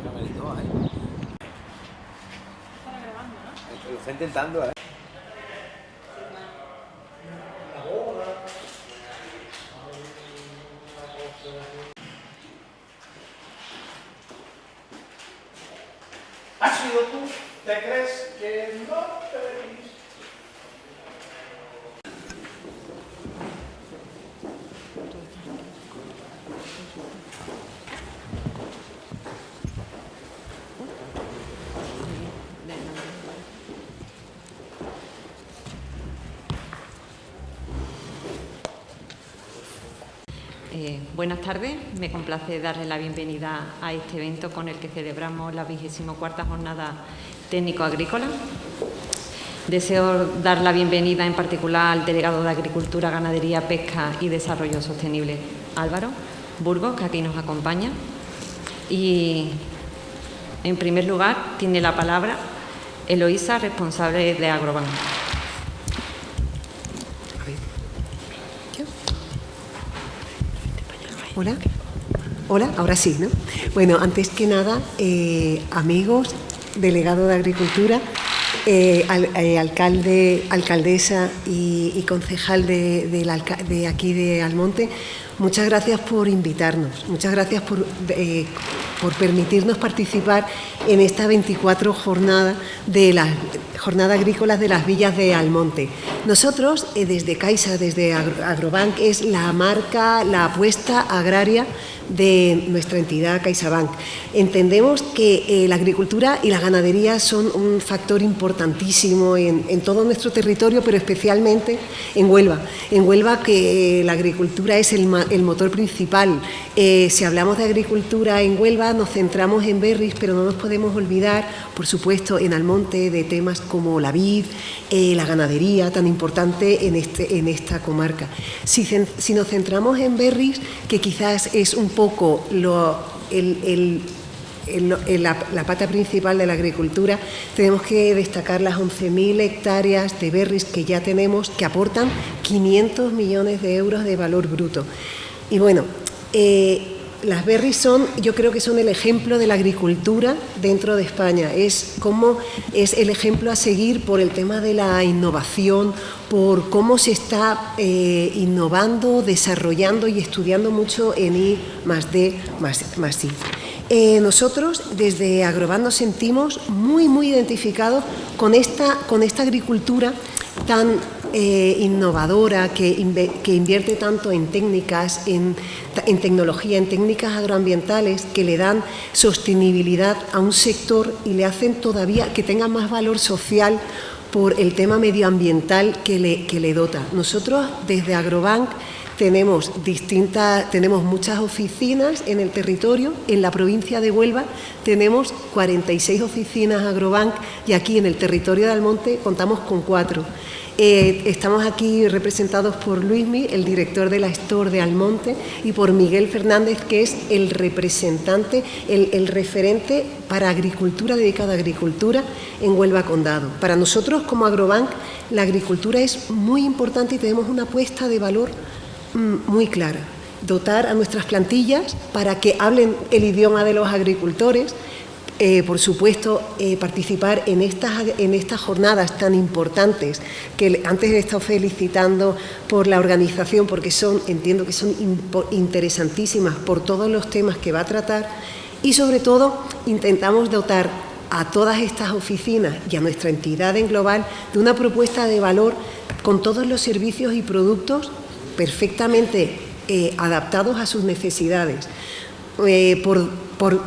cameritos ahí. Están grabando, ¿no? Lo está intentando, ¿eh? ¿Has sido tú? ¿Te crees que no te venís? Buenas tardes, me complace darle la bienvenida a este evento con el que celebramos la 24ª Jornada Técnico-Agrícola. Deseo dar la bienvenida en particular al delegado de Agricultura, Ganadería, Pesca y Desarrollo Sostenible, Álvaro Burgos, que aquí nos acompaña. Y, en primer lugar, tiene la palabra Eloísa, responsable de Agrobank. Hola. Hola, ahora sí, ¿no? Bueno, antes que nada, amigos, delegado de Agricultura, alcalde, alcaldesa y concejal de aquí de Almonte, muchas gracias por invitarnos, muchas gracias por permitirnos participar en esta 24 jornada de las jornadas agrícolas de las villas de Almonte. Nosotros, desde Caixa, desde Agrobank, es la marca, la apuesta agraria de nuestra entidad CaixaBank. Entendemos que la agricultura y la ganadería son un factor importantísimo en todo nuestro territorio, pero especialmente en Huelva. En Huelva, que la agricultura es el motor principal. Si hablamos de agricultura en Huelva, nos centramos en berries, pero no nos podemos olvidar, por supuesto, en Almonte, de temas como la vid, la ganadería, tan importante en esta comarca. Si nos centramos en berries, que quizás es un poco la pata principal de la agricultura, tenemos que destacar las 11.000 hectáreas de berries que ya tenemos, que aportan 500 millones de euros de valor bruto. Y bueno, las berries yo creo que son el ejemplo de la agricultura dentro de España. Es el ejemplo a seguir por el tema de la innovación, por cómo se está innovando, desarrollando y estudiando mucho en I+D+I. Nosotros desde Agrobank nos sentimos muy identificados con esta agricultura tan innovadora, que invierte tanto en técnicas, en tecnología, en técnicas agroambientales que le dan sostenibilidad a un sector y le hacen todavía que tenga más valor social por el tema medioambiental que le dota. Nosotros desde Agrobank tenemos muchas oficinas en el territorio. En la provincia de Huelva tenemos 46 oficinas Agrobank y aquí en el territorio de Almonte contamos con 4. Estamos aquí representados por Luismi, el director de la Store de Almonte, y por Miguel Fernández, que es el representante, el referente para agricultura, dedicado a agricultura en Huelva Condado. Para nosotros, como Agrobank, la agricultura es muy importante y tenemos una apuesta de valor muy clara. Dotar a nuestras plantillas para que hablen el idioma de los agricultores. Por supuesto, participar en estas jornadas tan importantes, que antes he estado felicitando por la organización, porque entiendo que son interesantísimas por todos los temas que va a tratar, y sobre todo intentamos dotar a todas estas oficinas y a nuestra entidad en global de una propuesta de valor con todos los servicios y productos perfectamente adaptados a sus necesidades. Por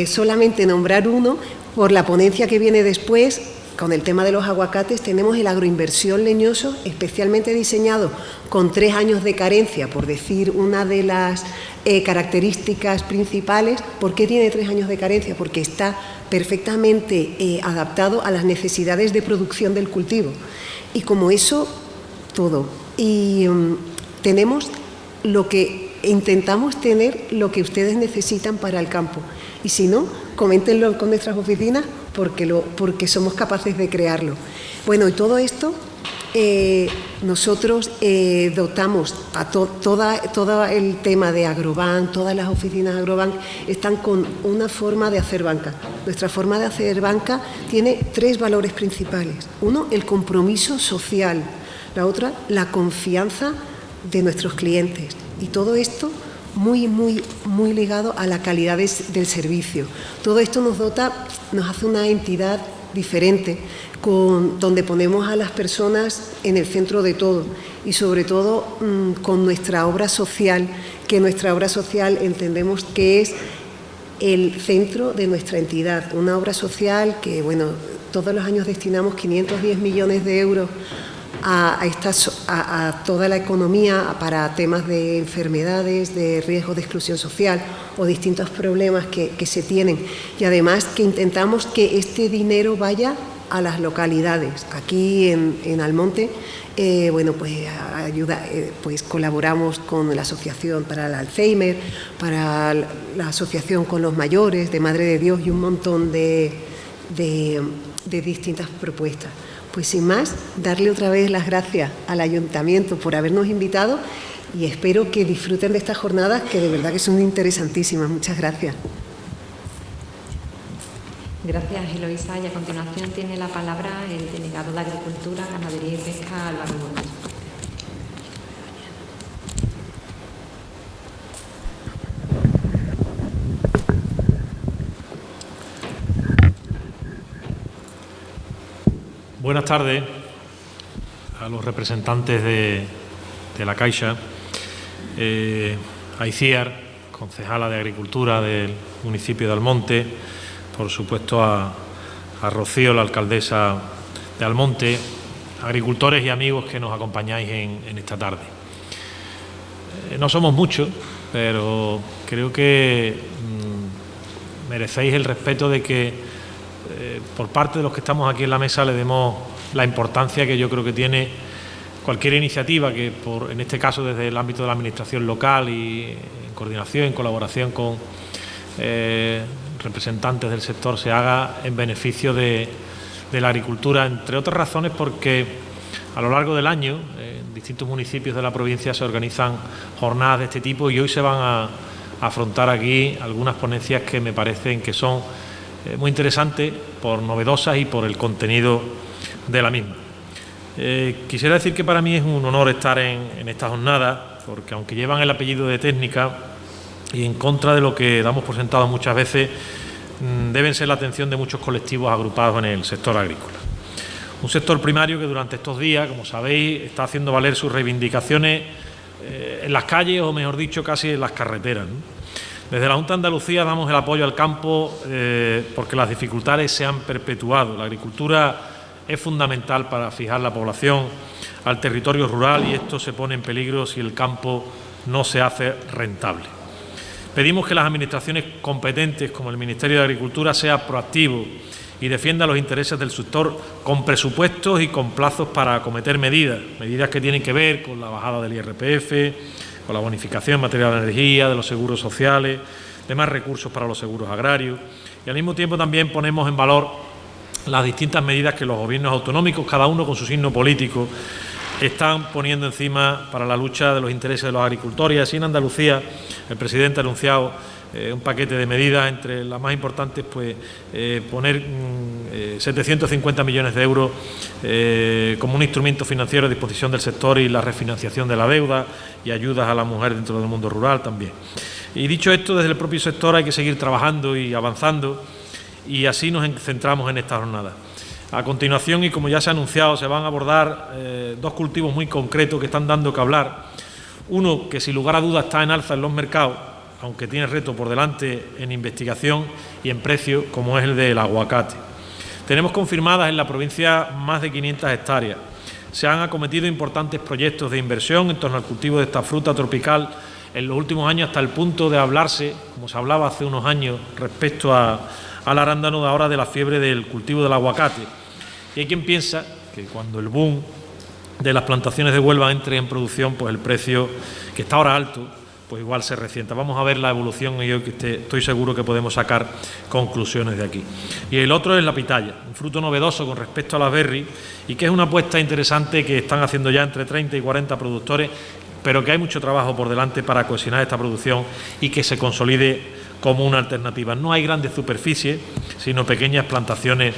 solamente nombrar uno, por la ponencia que viene después, con el tema de los aguacates, tenemos el agroinversión leñoso, especialmente diseñado con 3 años de carencia, por decir una de las características principales. ¿Por qué tiene 3 años de carencia? Porque está perfectamente adaptado a las necesidades de producción del cultivo. Y como eso, todo. Y intentamos tener lo que ustedes necesitan para el campo. Y si no, coméntenlo con nuestras oficinas porque somos capaces de crearlo. Bueno, y todo esto nosotros dotamos a todo el tema de Agrobank, todas las oficinas de Agrobank están con una forma de hacer banca. Nuestra forma de hacer banca tiene 3 valores principales. Uno, el compromiso social. La otra, la confianza de nuestros clientes. Y todo esto muy ligado a la calidad del servicio. Todo esto nos hace una entidad diferente, donde ponemos a las personas en el centro de todo y sobre todo con nuestra obra social, que nuestra obra social entendemos que es el centro de nuestra entidad, una obra social que, bueno, todos los años destinamos 510 millones de euros a toda la economía para temas de enfermedades, de riesgo de exclusión social o distintos problemas que se tienen, y además que intentamos que este dinero vaya a las localidades. Aquí en Almonte, pues colaboramos con la Asociación para el Alzheimer, para la Asociación con los Mayores, de Madre de Dios y un montón de distintas propuestas. Pues sin más, darle otra vez las gracias al Ayuntamiento por habernos invitado y espero que disfruten de estas jornadas que de verdad que son interesantísimas. Muchas gracias. Gracias, Eloisa. Y a continuación tiene la palabra el delegado de Agricultura, Ganadería y Pesca, Álvaro Gómez. Buenas tardes a los representantes de la Caixa, a Iciar, concejala de Agricultura del municipio de Almonte, por supuesto a Rocío, la alcaldesa de Almonte, agricultores y amigos que nos acompañáis en esta tarde. No somos muchos, pero creo que merecéis el respeto de que por parte de los que estamos aquí en la mesa le demos la importancia que yo creo que tiene cualquier iniciativa que, en este caso desde el ámbito de la administración local y en coordinación, en colaboración con representantes del sector, se haga en beneficio de la agricultura, entre otras razones porque a lo largo del año en distintos municipios de la provincia se organizan jornadas de este tipo y hoy se van a afrontar aquí algunas ponencias que me parecen que son muy interesantes, por novedosas y por el contenido de la misma. Quisiera decir que para mí es un honor estar en esta jornada, porque aunque llevan el apellido de técnica y en contra de lo que damos por sentado muchas veces, deben ser la atención de muchos colectivos agrupados en el sector agrícola. Un sector primario que durante estos días, como sabéis, está haciendo valer sus reivindicaciones en las calles, o mejor dicho, casi en las carreteras, ¿no? Desde la Junta de Andalucía damos el apoyo al campo porque las dificultades se han perpetuado. La agricultura es fundamental para fijar la población al territorio rural y esto se pone en peligro si el campo no se hace rentable. Pedimos que las administraciones competentes, como el Ministerio de Agricultura, sea proactivo y defienda los intereses del sector con presupuestos y con plazos para acometer medidas que tienen que ver con la bajada del IRPF, con la bonificación en materia de energía, de los seguros sociales, de más recursos para los seguros agrarios. Y al mismo tiempo también ponemos en valor las distintas medidas que los gobiernos autonómicos, cada uno con su signo político, están poniendo encima para la lucha de los intereses de los agricultores. Y así en Andalucía el presidente ha anunciado un paquete de medidas, entre las más importantes, pues poner 750 millones de euros como un instrumento financiero a disposición del sector y la refinanciación de la deuda y ayudas a la mujer dentro del mundo rural también. Y dicho esto, desde el propio sector hay que seguir trabajando y avanzando y así nos centramos en esta jornada. A continuación, y como ya se ha anunciado, se van a abordar dos cultivos muy concretos que están dando que hablar. Uno que sin lugar a dudas está en alza en los mercados, aunque tiene reto por delante en investigación y en precio, como es el del aguacate. Tenemos confirmadas en la provincia más de 500 hectáreas. Se han acometido importantes proyectos de inversión en torno al cultivo de esta fruta tropical en los últimos años, hasta el punto de hablarse, como se hablaba hace unos años respecto al arándano, de ahora de la fiebre del cultivo del aguacate. Y hay quien piensa que cuando el boom de las plantaciones de Huelva entre en producción, pues el precio, que está ahora alto, pues igual se resienta. Vamos a ver la evolución y yo estoy seguro que podemos sacar conclusiones de aquí. Y el otro es la pitaya, un fruto novedoso con respecto a las berries y que es una apuesta interesante que están haciendo ya entre 30 y 40 productores, pero que hay mucho trabajo por delante para cohesionar esta producción y que se consolide como una alternativa. No hay grandes superficies, sino pequeñas plantaciones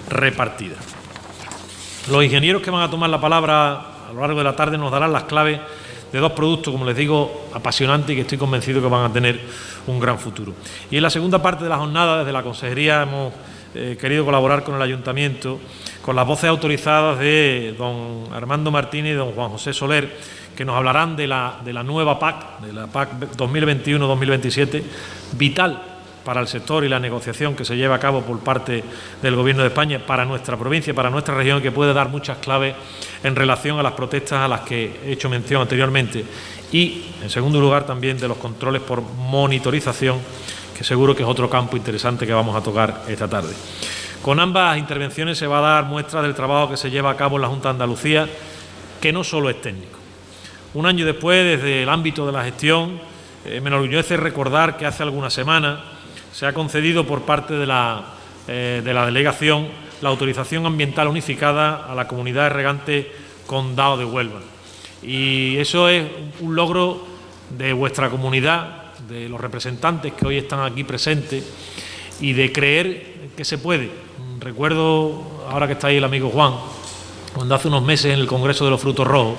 repartidas. Los ingenieros que van a tomar la palabra a lo largo de la tarde nos darán las claves de dos productos, como les digo, apasionantes y que estoy convencido que van a tener un gran futuro. Y en la segunda parte de la jornada, desde la Consejería, hemos querido colaborar con el Ayuntamiento, con las voces autorizadas de don Armando Martínez y don Juan José Soler, que nos hablarán de la nueva PAC, de la PAC 2021-2027, vital para el sector y la negociación que se lleva a cabo por parte del Gobierno de España para nuestra provincia, para nuestra región, que puede dar muchas claves en relación a las protestas a las que he hecho mención anteriormente y, en segundo lugar, también de los controles por monitorización, que seguro que es otro campo interesante que vamos a tocar esta tarde. Con ambas intervenciones se va a dar muestra del trabajo que se lleva a cabo en la Junta de Andalucía, que no solo es técnico. Un año después, desde el ámbito de la gestión, me enorgullece recordar que hace algunas semanas se ha concedido por parte de la delegación la autorización ambiental unificada a la comunidad de regantes Condado de Huelva. Y eso es un logro de vuestra comunidad, de los representantes que hoy están aquí presentes y de creer que se puede. Recuerdo, ahora que está ahí el amigo Juan, cuando hace unos meses en el Congreso de los Frutos Rojos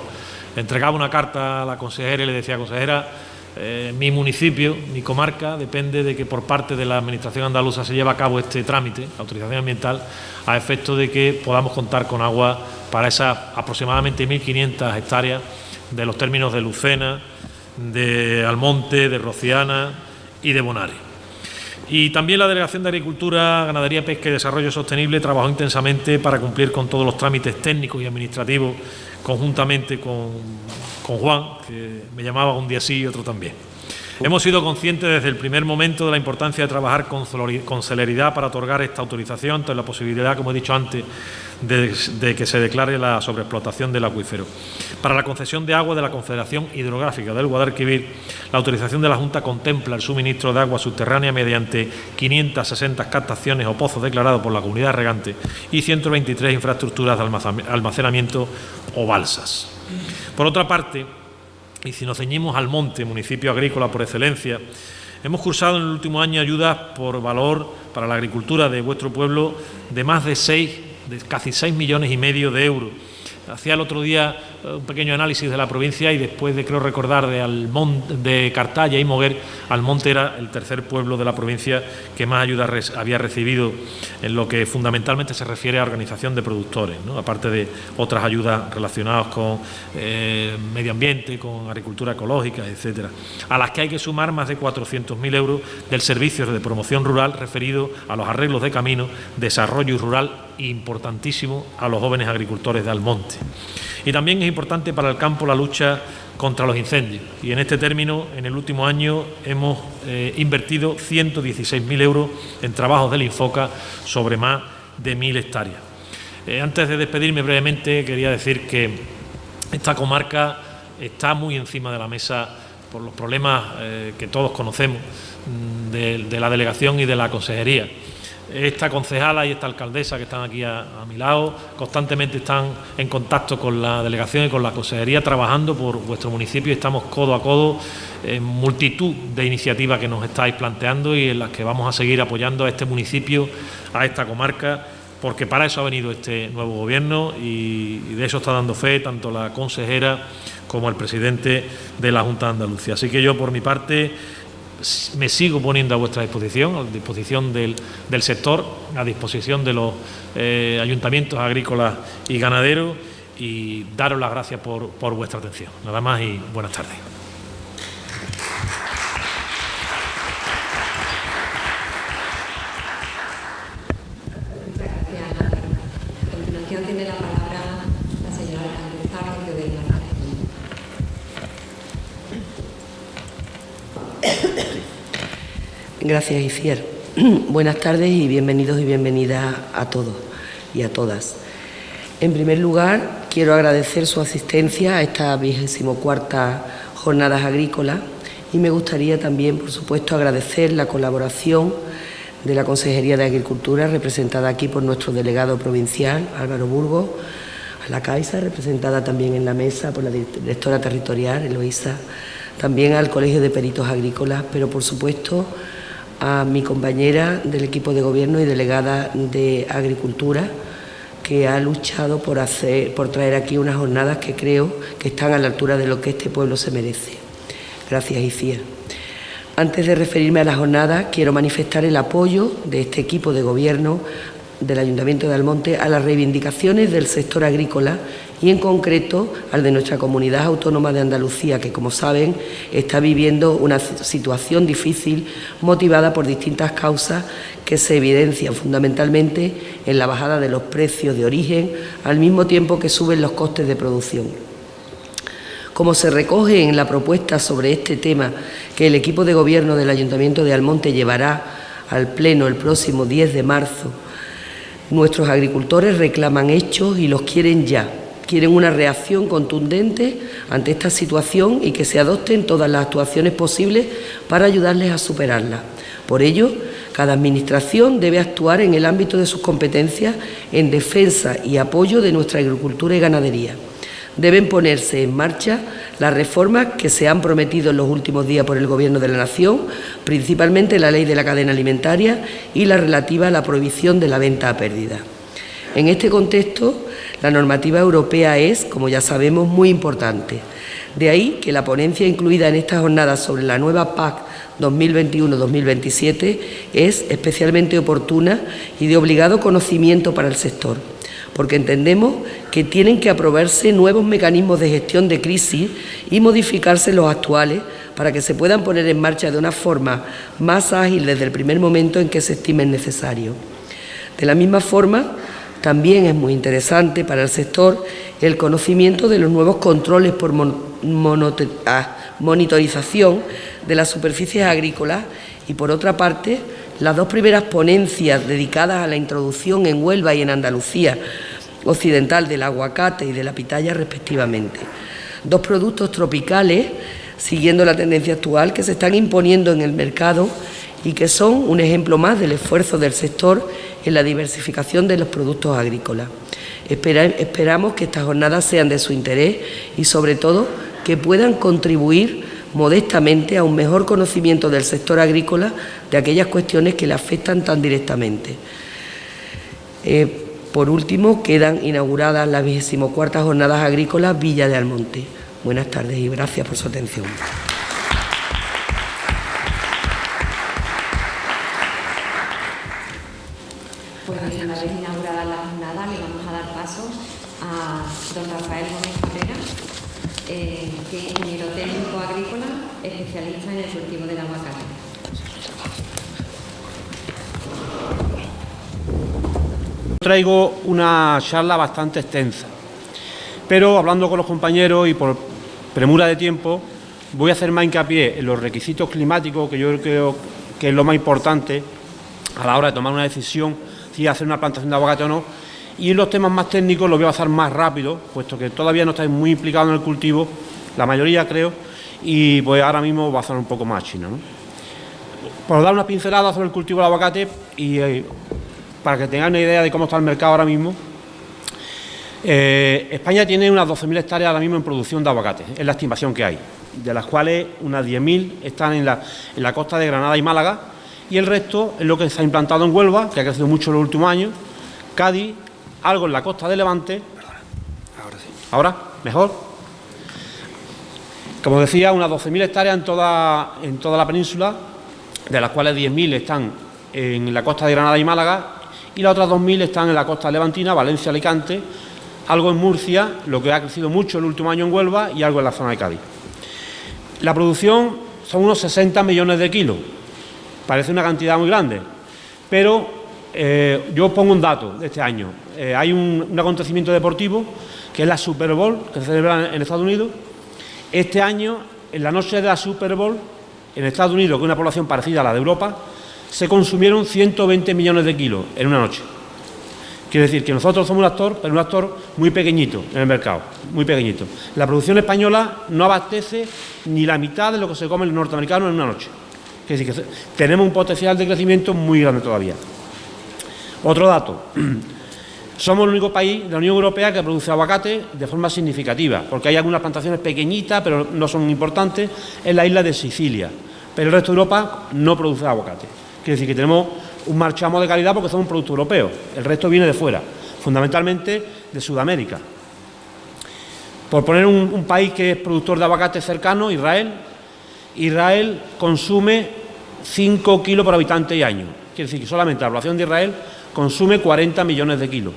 le entregaba una carta a la consejera y le decía: consejera, mi municipio, mi comarca, depende de que por parte de la Administración andaluza se lleve a cabo este trámite, la autorización ambiental, a efecto de que podamos contar con agua para esas aproximadamente 1.500 hectáreas de los términos de Lucena, de Almonte, de Rociana y de Bonares. Y también la Delegación de Agricultura, Ganadería, Pesca y Desarrollo Sostenible trabajó intensamente para cumplir con todos los trámites técnicos y administrativos, conjuntamente con Juan, que me llamaba un día sí y otro también. Hemos sido conscientes desde el primer momento de la importancia de trabajar con celeridad para otorgar esta autorización, ante la posibilidad, como he dicho antes, de que se declare la sobreexplotación del acuífero. Para la concesión de agua de la Confederación Hidrográfica del Guadalquivir, la autorización de la Junta contempla el suministro de agua subterránea mediante 560 captaciones o pozos declarados por la comunidad regante y 123 infraestructuras de almacenamiento o balsas. Por otra parte, y si nos ceñimos al monte, municipio agrícola por excelencia, hemos cursado en el último año ayudas por valor para la agricultura de vuestro pueblo de más de casi 6,5 millones de euros. Hacía el otro día un pequeño análisis de la provincia y después de, creo recordar, de Cartaya y Moguer, Almonte era el tercer pueblo de la provincia que más ayuda había recibido en lo que fundamentalmente se refiere a organización de productores, ¿no? Aparte de otras ayudas relacionadas con medio ambiente, con agricultura ecológica, etcétera, a las que hay que sumar más de 400.000 euros del servicio de promoción rural referido a los arreglos de caminos, desarrollo rural e importantísimo a los jóvenes agricultores de Almonte. Y también es importante para el campo la lucha contra los incendios. Y en este término, en el último año, hemos invertido 116.000 euros en trabajos del Infoca sobre más de 1.000 hectáreas. Antes de despedirme brevemente, quería decir que esta comarca está muy encima de la mesa por los problemas que todos conocemos de la delegación y de la consejería. Esta concejala y esta alcaldesa que están aquí a mi lado constantemente están en contacto con la delegación y con la consejería trabajando por vuestro municipio y estamos codo a codo en multitud de iniciativas que nos estáis planteando y en las que vamos a seguir apoyando a este municipio, a esta comarca, porque para eso ha venido este nuevo gobierno y de eso está dando fe tanto la consejera como el presidente de la Junta de Andalucía. Así que yo, por mi parte, me sigo poniendo a vuestra disposición, a disposición del sector, a disposición de los ayuntamientos agrícolas y ganaderos y daros las gracias por vuestra atención. Nada más y buenas tardes. Muchas gracias. A continuación tiene la palabra la señora alcaldesa de Belmar. Gracias, Iciar. Buenas tardes y bienvenidos y bienvenidas a todos y a todas. En primer lugar, quiero agradecer su asistencia a esta 24ª Jornadas Agrícolas y me gustaría también, por supuesto, agradecer la colaboración de la Consejería de Agricultura, representada aquí por nuestro delegado provincial, Álvaro Burgos, a la Caixa, representada también en la mesa por la directora territorial, Eloísa, también al Colegio de Peritos Agrícolas, pero por supuesto a mi compañera del equipo de gobierno y delegada de Agricultura, que ha luchado por traer aquí unas jornadas que creo que están a la altura de lo que este pueblo se merece. Gracias, Icía. Antes de referirme a la jornada, quiero manifestar el apoyo de este equipo de gobierno del Ayuntamiento de Almonte a las reivindicaciones del sector agrícola y, en concreto, al de nuestra comunidad autónoma de Andalucía, que, como saben, está viviendo una situación difícil motivada por distintas causas que se evidencian fundamentalmente en la bajada de los precios de origen, al mismo tiempo que suben los costes de producción. Como se recoge en la propuesta sobre este tema que el equipo de gobierno del Ayuntamiento de Almonte llevará al Pleno el próximo 10 de marzo, nuestros agricultores reclaman hechos y los quieren ya. Quieren una reacción contundente ante esta situación y que se adopten todas las actuaciones posibles para ayudarles a superarla. Por ello, cada administración debe actuar en el ámbito de sus competencias en defensa y apoyo de nuestra agricultura y ganadería. Deben ponerse en marcha las reformas que se han prometido en los últimos días por el Gobierno de la Nación, principalmente la Ley de la Cadena Alimentaria y la relativa a la prohibición de la venta a pérdida. En este contexto, la normativa europea es, como ya sabemos, muy importante. De ahí que la ponencia incluida en esta jornada sobre la nueva PAC 2021-2027 es especialmente oportuna y de obligado conocimiento para el sector, porque entendemos que tienen que aprobarse nuevos mecanismos de gestión de crisis y modificarse los actuales para que se puedan poner en marcha de una forma más ágil desde el primer momento en que se estimen necesarios. De la misma forma, también es muy interesante para el sector el conocimiento de los nuevos controles por monitorización de las superficies agrícolas y, por otra parte, las dos primeras ponencias dedicadas a la introducción en Huelva y en Andalucía occidental del aguacate y de la pitaya respectivamente. Dos productos tropicales, siguiendo la tendencia actual, que se están imponiendo en el mercado y que son un ejemplo más del esfuerzo del sector en la diversificación de los productos agrícolas. Esperamos que estas jornadas sean de su interés y, sobre todo, que puedan contribuir modestamente a un mejor conocimiento del sector agrícola de aquellas cuestiones que le afectan tan directamente. Por último, quedan inauguradas las 24ª Jornadas Agrícolas Villa de Almonte. Buenas tardes y gracias por su atención. Pues una vez inaugurada la jornada, le vamos a dar paso a don Rafael Gómez Cabrera, que es ingeniero técnico agrícola, especialista en el cultivo del aguacate. Traigo una charla bastante extensa, pero hablando con los compañeros y por premura de tiempo, voy a hacer más hincapié en los requisitos climáticos, que yo creo que es lo más importante a la hora de tomar una decisión si hacer una plantación de aguacate o no, y en los temas más técnicos los voy a pasar más rápido, puesto que todavía no estáis muy implicados en el cultivo, la mayoría creo, y pues ahora mismo va a ser un poco más chino, ¿no? Por dar una pincelada sobre el cultivo del aguacate y para que tengan una idea de cómo está el mercado ahora mismo, España tiene unas 12.000 hectáreas ahora mismo en producción de aguacate, es la estimación que hay, de las cuales unas 10.000 están en la costa de Granada y Málaga, y el resto es lo que se ha implantado en Huelva, que ha crecido mucho en los últimos años, Cádiz, algo en la costa de Levante. Ahora sí. ¿Ahora? ¿Mejor? Como decía, unas 12.000 hectáreas en toda la península, de las cuales 10.000 están en la costa de Granada y Málaga, y las otras 2.000 están en la costa levantina, Valencia, Alicante, algo en Murcia, lo que ha crecido mucho el último año en Huelva, y algo en la zona de Cádiz. La producción son unos 60 millones de kilos. Parece una cantidad muy grande, pero yo os pongo un dato de este año. Hay un acontecimiento deportivo, que es la Super Bowl, que se celebra en Estados Unidos. Este año, en la noche de la Super Bowl, en Estados Unidos, que es una población parecida a la de Europa, se consumieron 120 millones de kilos en una noche. Quiere decir que nosotros somos un actor, pero un actor muy pequeñito en el mercado, muy pequeñito. La producción española no abastece ni la mitad de lo que se come el norteamericano en una noche. Quiere decir que tenemos un potencial de crecimiento muy grande todavía. Otro dato. Somos el único país de la Unión Europea que produce aguacate de forma significativa, porque hay algunas plantaciones pequeñitas, pero no son importantes, en la isla de Sicilia. Pero el resto de Europa no produce aguacate. Quiere decir que tenemos un marchamo de calidad porque somos un producto europeo. El resto viene de fuera, fundamentalmente de Sudamérica. Por poner un país que es productor de aguacate cercano, Israel. Israel consume 5 kilos por habitante y año. Quiere decir que solamente la población de Israel consume 40 millones de kilos.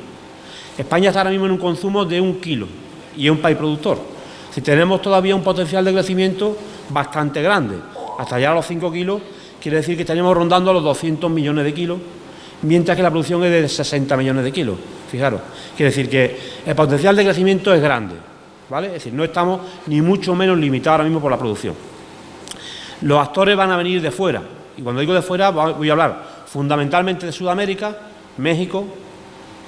España está ahora mismo en un consumo de 1 kilo y es un país productor. Si tenemos todavía un potencial de crecimiento bastante grande, hasta llegar a los 5 kilos, quiere decir que estaríamos rondando los 200 millones de kilos, mientras que la producción es de 60 millones de kilos. Fijaros, quiere decir que el potencial de crecimiento es grande, ¿vale? Es decir, no estamos ni mucho menos limitados ahora mismo por la producción. Los actores van a venir de fuera, y cuando digo de fuera voy a hablar fundamentalmente de Sudamérica, México,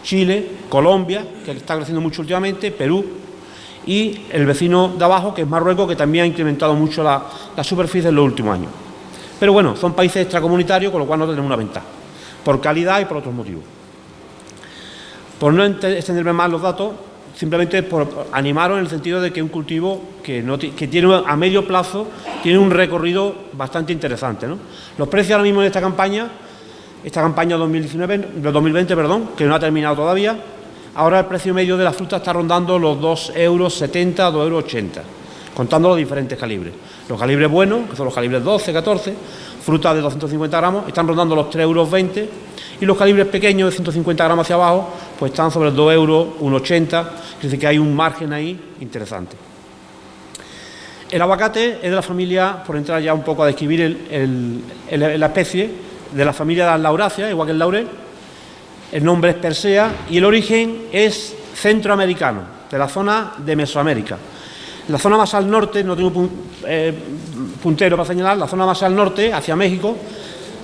Chile, Colombia, que está creciendo mucho últimamente, Perú, y el vecino de abajo, que es Marruecos, que también ha incrementado mucho la superficie en los últimos años. Pero bueno, son países extracomunitarios, con lo cual no tenemos una ventaja, por calidad y por otros motivos. Por no extenderme más los datos, simplemente por animaros en el sentido de que es un cultivo que tiene a medio plazo, tiene un recorrido bastante interesante, ¿no? Los precios ahora mismo de esta campaña 2020, que no ha terminado todavía, ahora el precio medio de la fruta está rondando los 2,70 €, 2,80 €, contando los diferentes calibres. Los calibres buenos, que son los calibres 12, 14, frutas de 250 gramos, están rondando los 3,20 €, y los calibres pequeños de 150 gramos hacia abajo, pues están sobre 2 €, 1,80 €, es decir, que hay un margen ahí interesante. El aguacate es de la familia, por entrar ya un poco a describir la especie, de la familia de las lauráceas, igual que el laurel. El nombre es Persea y el origen es centroamericano, de la zona de Mesoamérica. La zona más al norte, no tengo puntero para señalar, la zona más al norte, hacia México,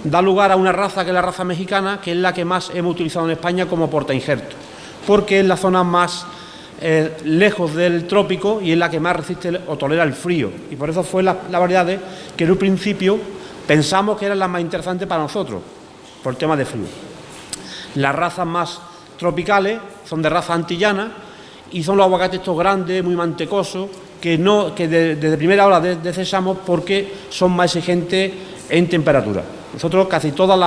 da lugar a una raza que es la raza mexicana, que es la que más hemos utilizado en España como portainjerto, porque es la zona más lejos del trópico y es la que más resiste o tolera el frío. Y por eso fue la variedad que en un principio pensamos que eran las más interesantes para nosotros, por el tema de frío. Las razas más tropicales son de raza antillana y son los aguacates estos grandes, muy mantecosos, que desde primera hora desechamos porque son más exigentes en temperatura. Nosotros casi todas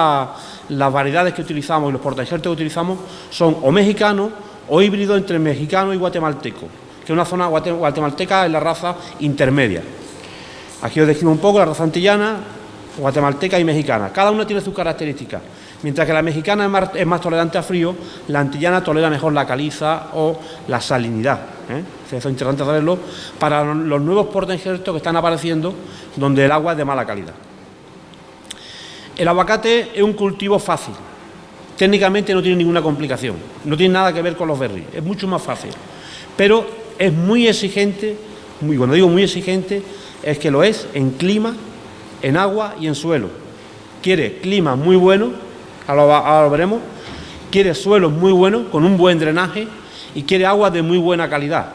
las variedades que utilizamos y los portainjertos que utilizamos son o mexicanos o híbridos entre mexicano y guatemalteco, que es una zona guatemalteca, es la raza intermedia. Aquí os describo un poco la raza antillana, guatemalteca y mexicana. Cada una tiene sus características. Mientras que la mexicana es más tolerante a frío, la antillana tolera mejor la caliza o la salinidad. Eso es interesante saberlo para los nuevos portainjertos que están apareciendo, donde el agua es de mala calidad. El aguacate es un cultivo fácil. Técnicamente no tiene ninguna complicación. No tiene nada que ver con los berries. Es mucho más fácil. Pero es muy exigente, cuando digo muy exigente, es que lo es en clima, en agua y en suelo. Quiere clima muy bueno, ahora lo veremos, quiere suelos muy buenos, con un buen drenaje, y quiere agua de muy buena calidad.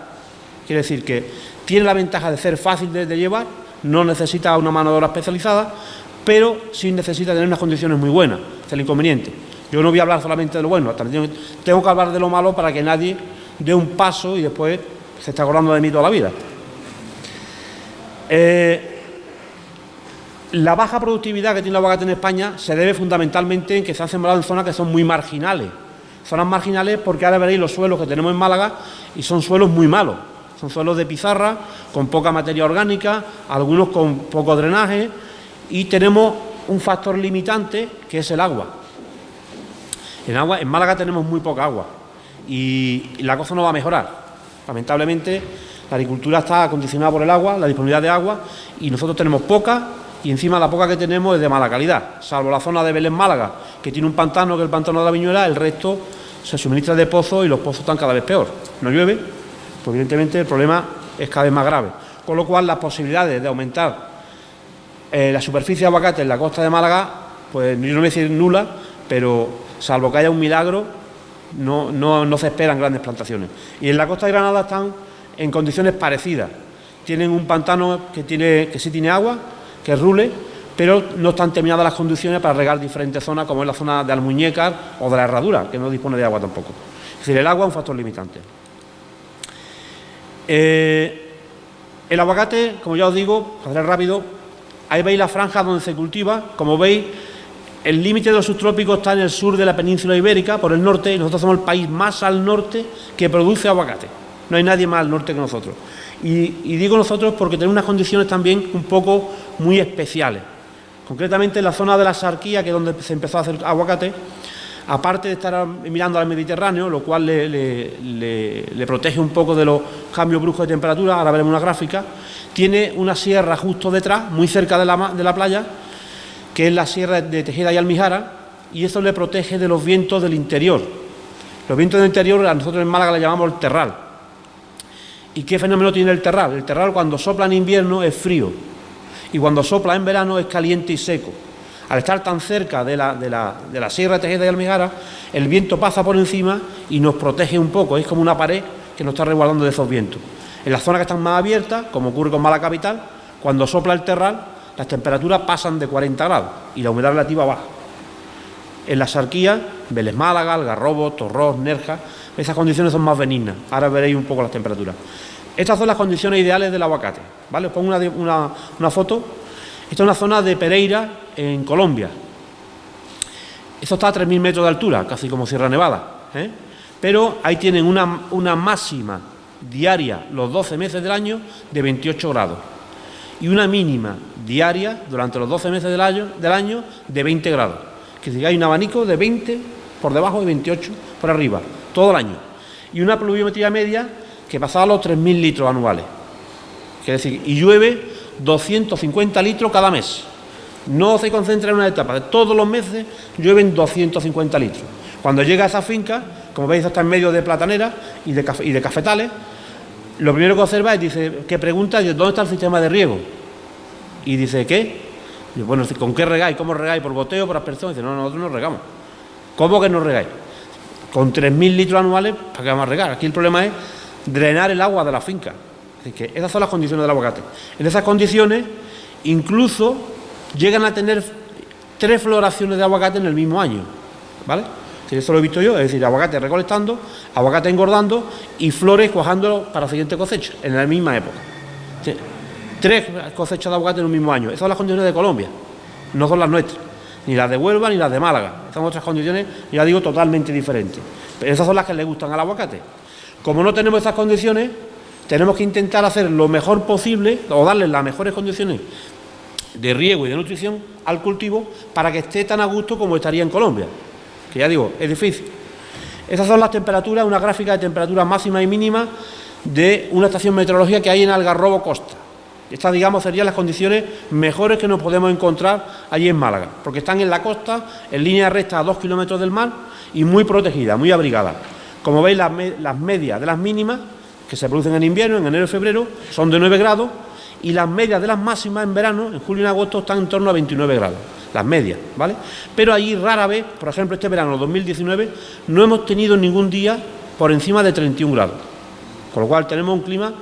Quiere decir que tiene la ventaja de ser fácil de llevar, no necesita una mano de obra especializada, pero sí necesita tener unas condiciones muy buenas, es el inconveniente. Yo no voy a hablar solamente de lo bueno, también tengo que hablar de lo malo para que nadie dé un paso y después se esté acordando de mí toda la vida. La baja productividad que tiene el aguacate en España se debe fundamentalmente en que se han sembrado en zonas que son muy marginales. Zonas marginales porque ahora veréis los suelos que tenemos en Málaga y son suelos muy malos. Son suelos de pizarra, con poca materia orgánica, algunos con poco drenaje, y tenemos un factor limitante que es el agua. En Málaga tenemos muy poca agua y la cosa no va a mejorar. Lamentablemente la agricultura está condicionada por el agua, la disponibilidad de agua, y nosotros tenemos poca, y encima la poca que tenemos es de mala calidad, salvo la zona de Belén, Málaga, que tiene un pantano, que es el pantano de la Viñuela. El resto se suministra de pozos y los pozos están cada vez peor. No llueve, pues evidentemente el problema es cada vez más grave. Con lo cual las posibilidades de aumentar la superficie de aguacate en la costa de Málaga, pues yo no voy a decir nula, pero salvo que haya un milagro, no se esperan grandes plantaciones. Y en la costa de Granada están en condiciones parecidas. Tienen un pantano que sí tiene agua, que es Rule, pero no están terminadas las condiciones para regar diferentes zonas, como es la zona de Almuñécar o de la Herradura, que no dispone de agua tampoco. Es decir, el agua es un factor limitante. El aguacate, como ya os digo, para hacer rápido, ahí veis la franja donde se cultiva. Como veis, el límite de los subtrópicos está en el sur de la península ibérica, por el norte, y nosotros somos el país más al norte que produce aguacate. No hay nadie más al norte que nosotros. Y digo nosotros porque tenemos unas condiciones también un poco muy especiales. Concretamente en la zona de la Sarquía, que es donde se empezó a hacer aguacate, aparte de estar mirando al Mediterráneo, lo cual le protege un poco de los cambios bruscos de temperatura, ahora veremos una gráfica, tiene una sierra justo detrás, muy cerca de la playa, que es la sierra de Tejeda y Almijara, y eso le protege de los vientos del interior. Los vientos del interior a nosotros en Málaga le llamamos el terral. ¿Y qué fenómeno tiene el terral? El terral cuando sopla en invierno es frío y cuando sopla en verano es caliente y seco. Al estar tan cerca de la sierra de Tejeda y Almijara, el viento pasa por encima y nos protege un poco, es como una pared que nos está resguardando de esos vientos. En las zonas que están más abiertas, como ocurre con Málaga capital, cuando sopla el terral, las temperaturas pasan de 40 grados y la humedad relativa baja. En la Sarquía, Vélez Málaga, Algarrobo, Torrós, Nerja, esas condiciones son más benignas. Ahora veréis un poco las temperaturas. Estas son las condiciones ideales del aguacate, ¿vale? Os pongo una foto. Esta es una zona de Pereira, en Colombia. Esto está a 3.000 metros de altura, casi como Sierra Nevada, ¿eh? Pero ahí tienen una máxima diaria los 12 meses del año de 28 grados y una mínima diaria durante los 12 meses del año de 20 grados. Que si hay un abanico de 20 por debajo de 28 por arriba, todo el año. Y una pluviometría media que pasaba los 3.000 litros anuales. Quiere decir, y llueve 250 litros cada mes. No se concentra en una etapa, todos los meses llueven 250 litros. Cuando llega a esa finca, como veis está en medio de plataneras y de cafetales, lo primero que observa es, que pregunta, ¿dónde está el sistema de riego? Y dice, ¿qué? Y bueno, ¿con qué regáis? ¿Cómo regáis? ¿Por goteo, por aspersión? Y dice, no, nosotros no regamos. ¿Cómo que no regáis? Con 3.000 litros anuales, ¿para qué vamos a regar? Aquí el problema es drenar el agua de la finca. Así que esas son las condiciones del aguacate. En esas condiciones, incluso llegan a tener 3 floraciones de aguacate en el mismo año, ¿vale? Si eso lo he visto yo, es decir, aguacate recolectando, aguacate engordando y flores cuajando para la siguiente cosecha, en la misma época. Sí. 3 cosechas de aguacate en un mismo año. Esas son las condiciones de Colombia, no son las nuestras, ni las de Huelva ni las de Málaga. Son otras condiciones, ya digo, totalmente diferentes. Pero esas son las que le gustan al aguacate. Como no tenemos esas condiciones, tenemos que intentar hacer lo mejor posible o darle las mejores condiciones de riego y de nutrición al cultivo para que esté tan a gusto como estaría en Colombia, que ya digo, es difícil. Esas son las temperaturas, una gráfica de temperaturas máximas y mínimas de una estación meteorológica que hay en Algarrobo Costa. Estas, digamos, serían las condiciones mejores que nos podemos encontrar allí en Málaga, porque están en la costa, en línea recta a 2 kilómetros del mar y muy protegidas, muy abrigadas. Como veis, las medias de las mínimas, que se producen en invierno, en enero y febrero, son de 9 grados, y las medias de las máximas en verano, en julio y en agosto, están en torno a 29 grados, las medias, ¿vale? Pero allí rara vez, por ejemplo, este verano 2019, no hemos tenido ningún día por encima de 31 grados, con lo cual tenemos un clima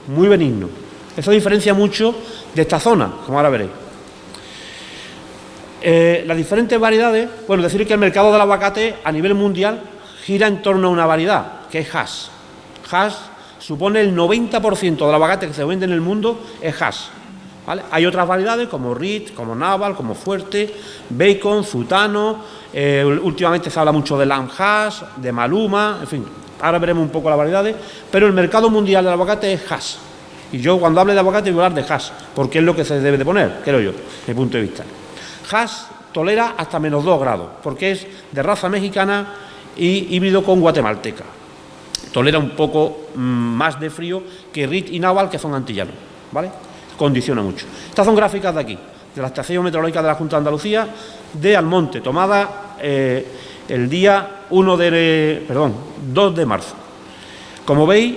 muy benigno. Eso diferencia mucho de esta zona, como ahora veréis. Las diferentes variedades, bueno, decir que el mercado del aguacate a nivel mundial gira en torno a una variedad, que es Hass. Hass supone el 90% del aguacate que se vende en el mundo es Hass, ¿vale? Hay otras variedades como Ritz, como Naval, como Fuerte, Bacon, Zutano, últimamente se habla mucho de Lamb Hass, de Maluma, en fin, ahora veremos un poco las variedades, pero el mercado mundial del aguacate es Hass. Y yo cuando hable de aguacate voy a hablar de Hass, porque es lo que se debe de poner, creo yo, desde mi punto de vista. Hass tolera hasta menos 2 grados, porque es de raza mexicana y híbrido con guatemalteca. Tolera un poco más de frío que Ritz y Naval, que son antillanos, ¿vale? Condiciona mucho. Estas son gráficas de aquí, de la estación meteorológica de la Junta de Andalucía, de Almonte, tomada el día 2 de marzo. Como veis,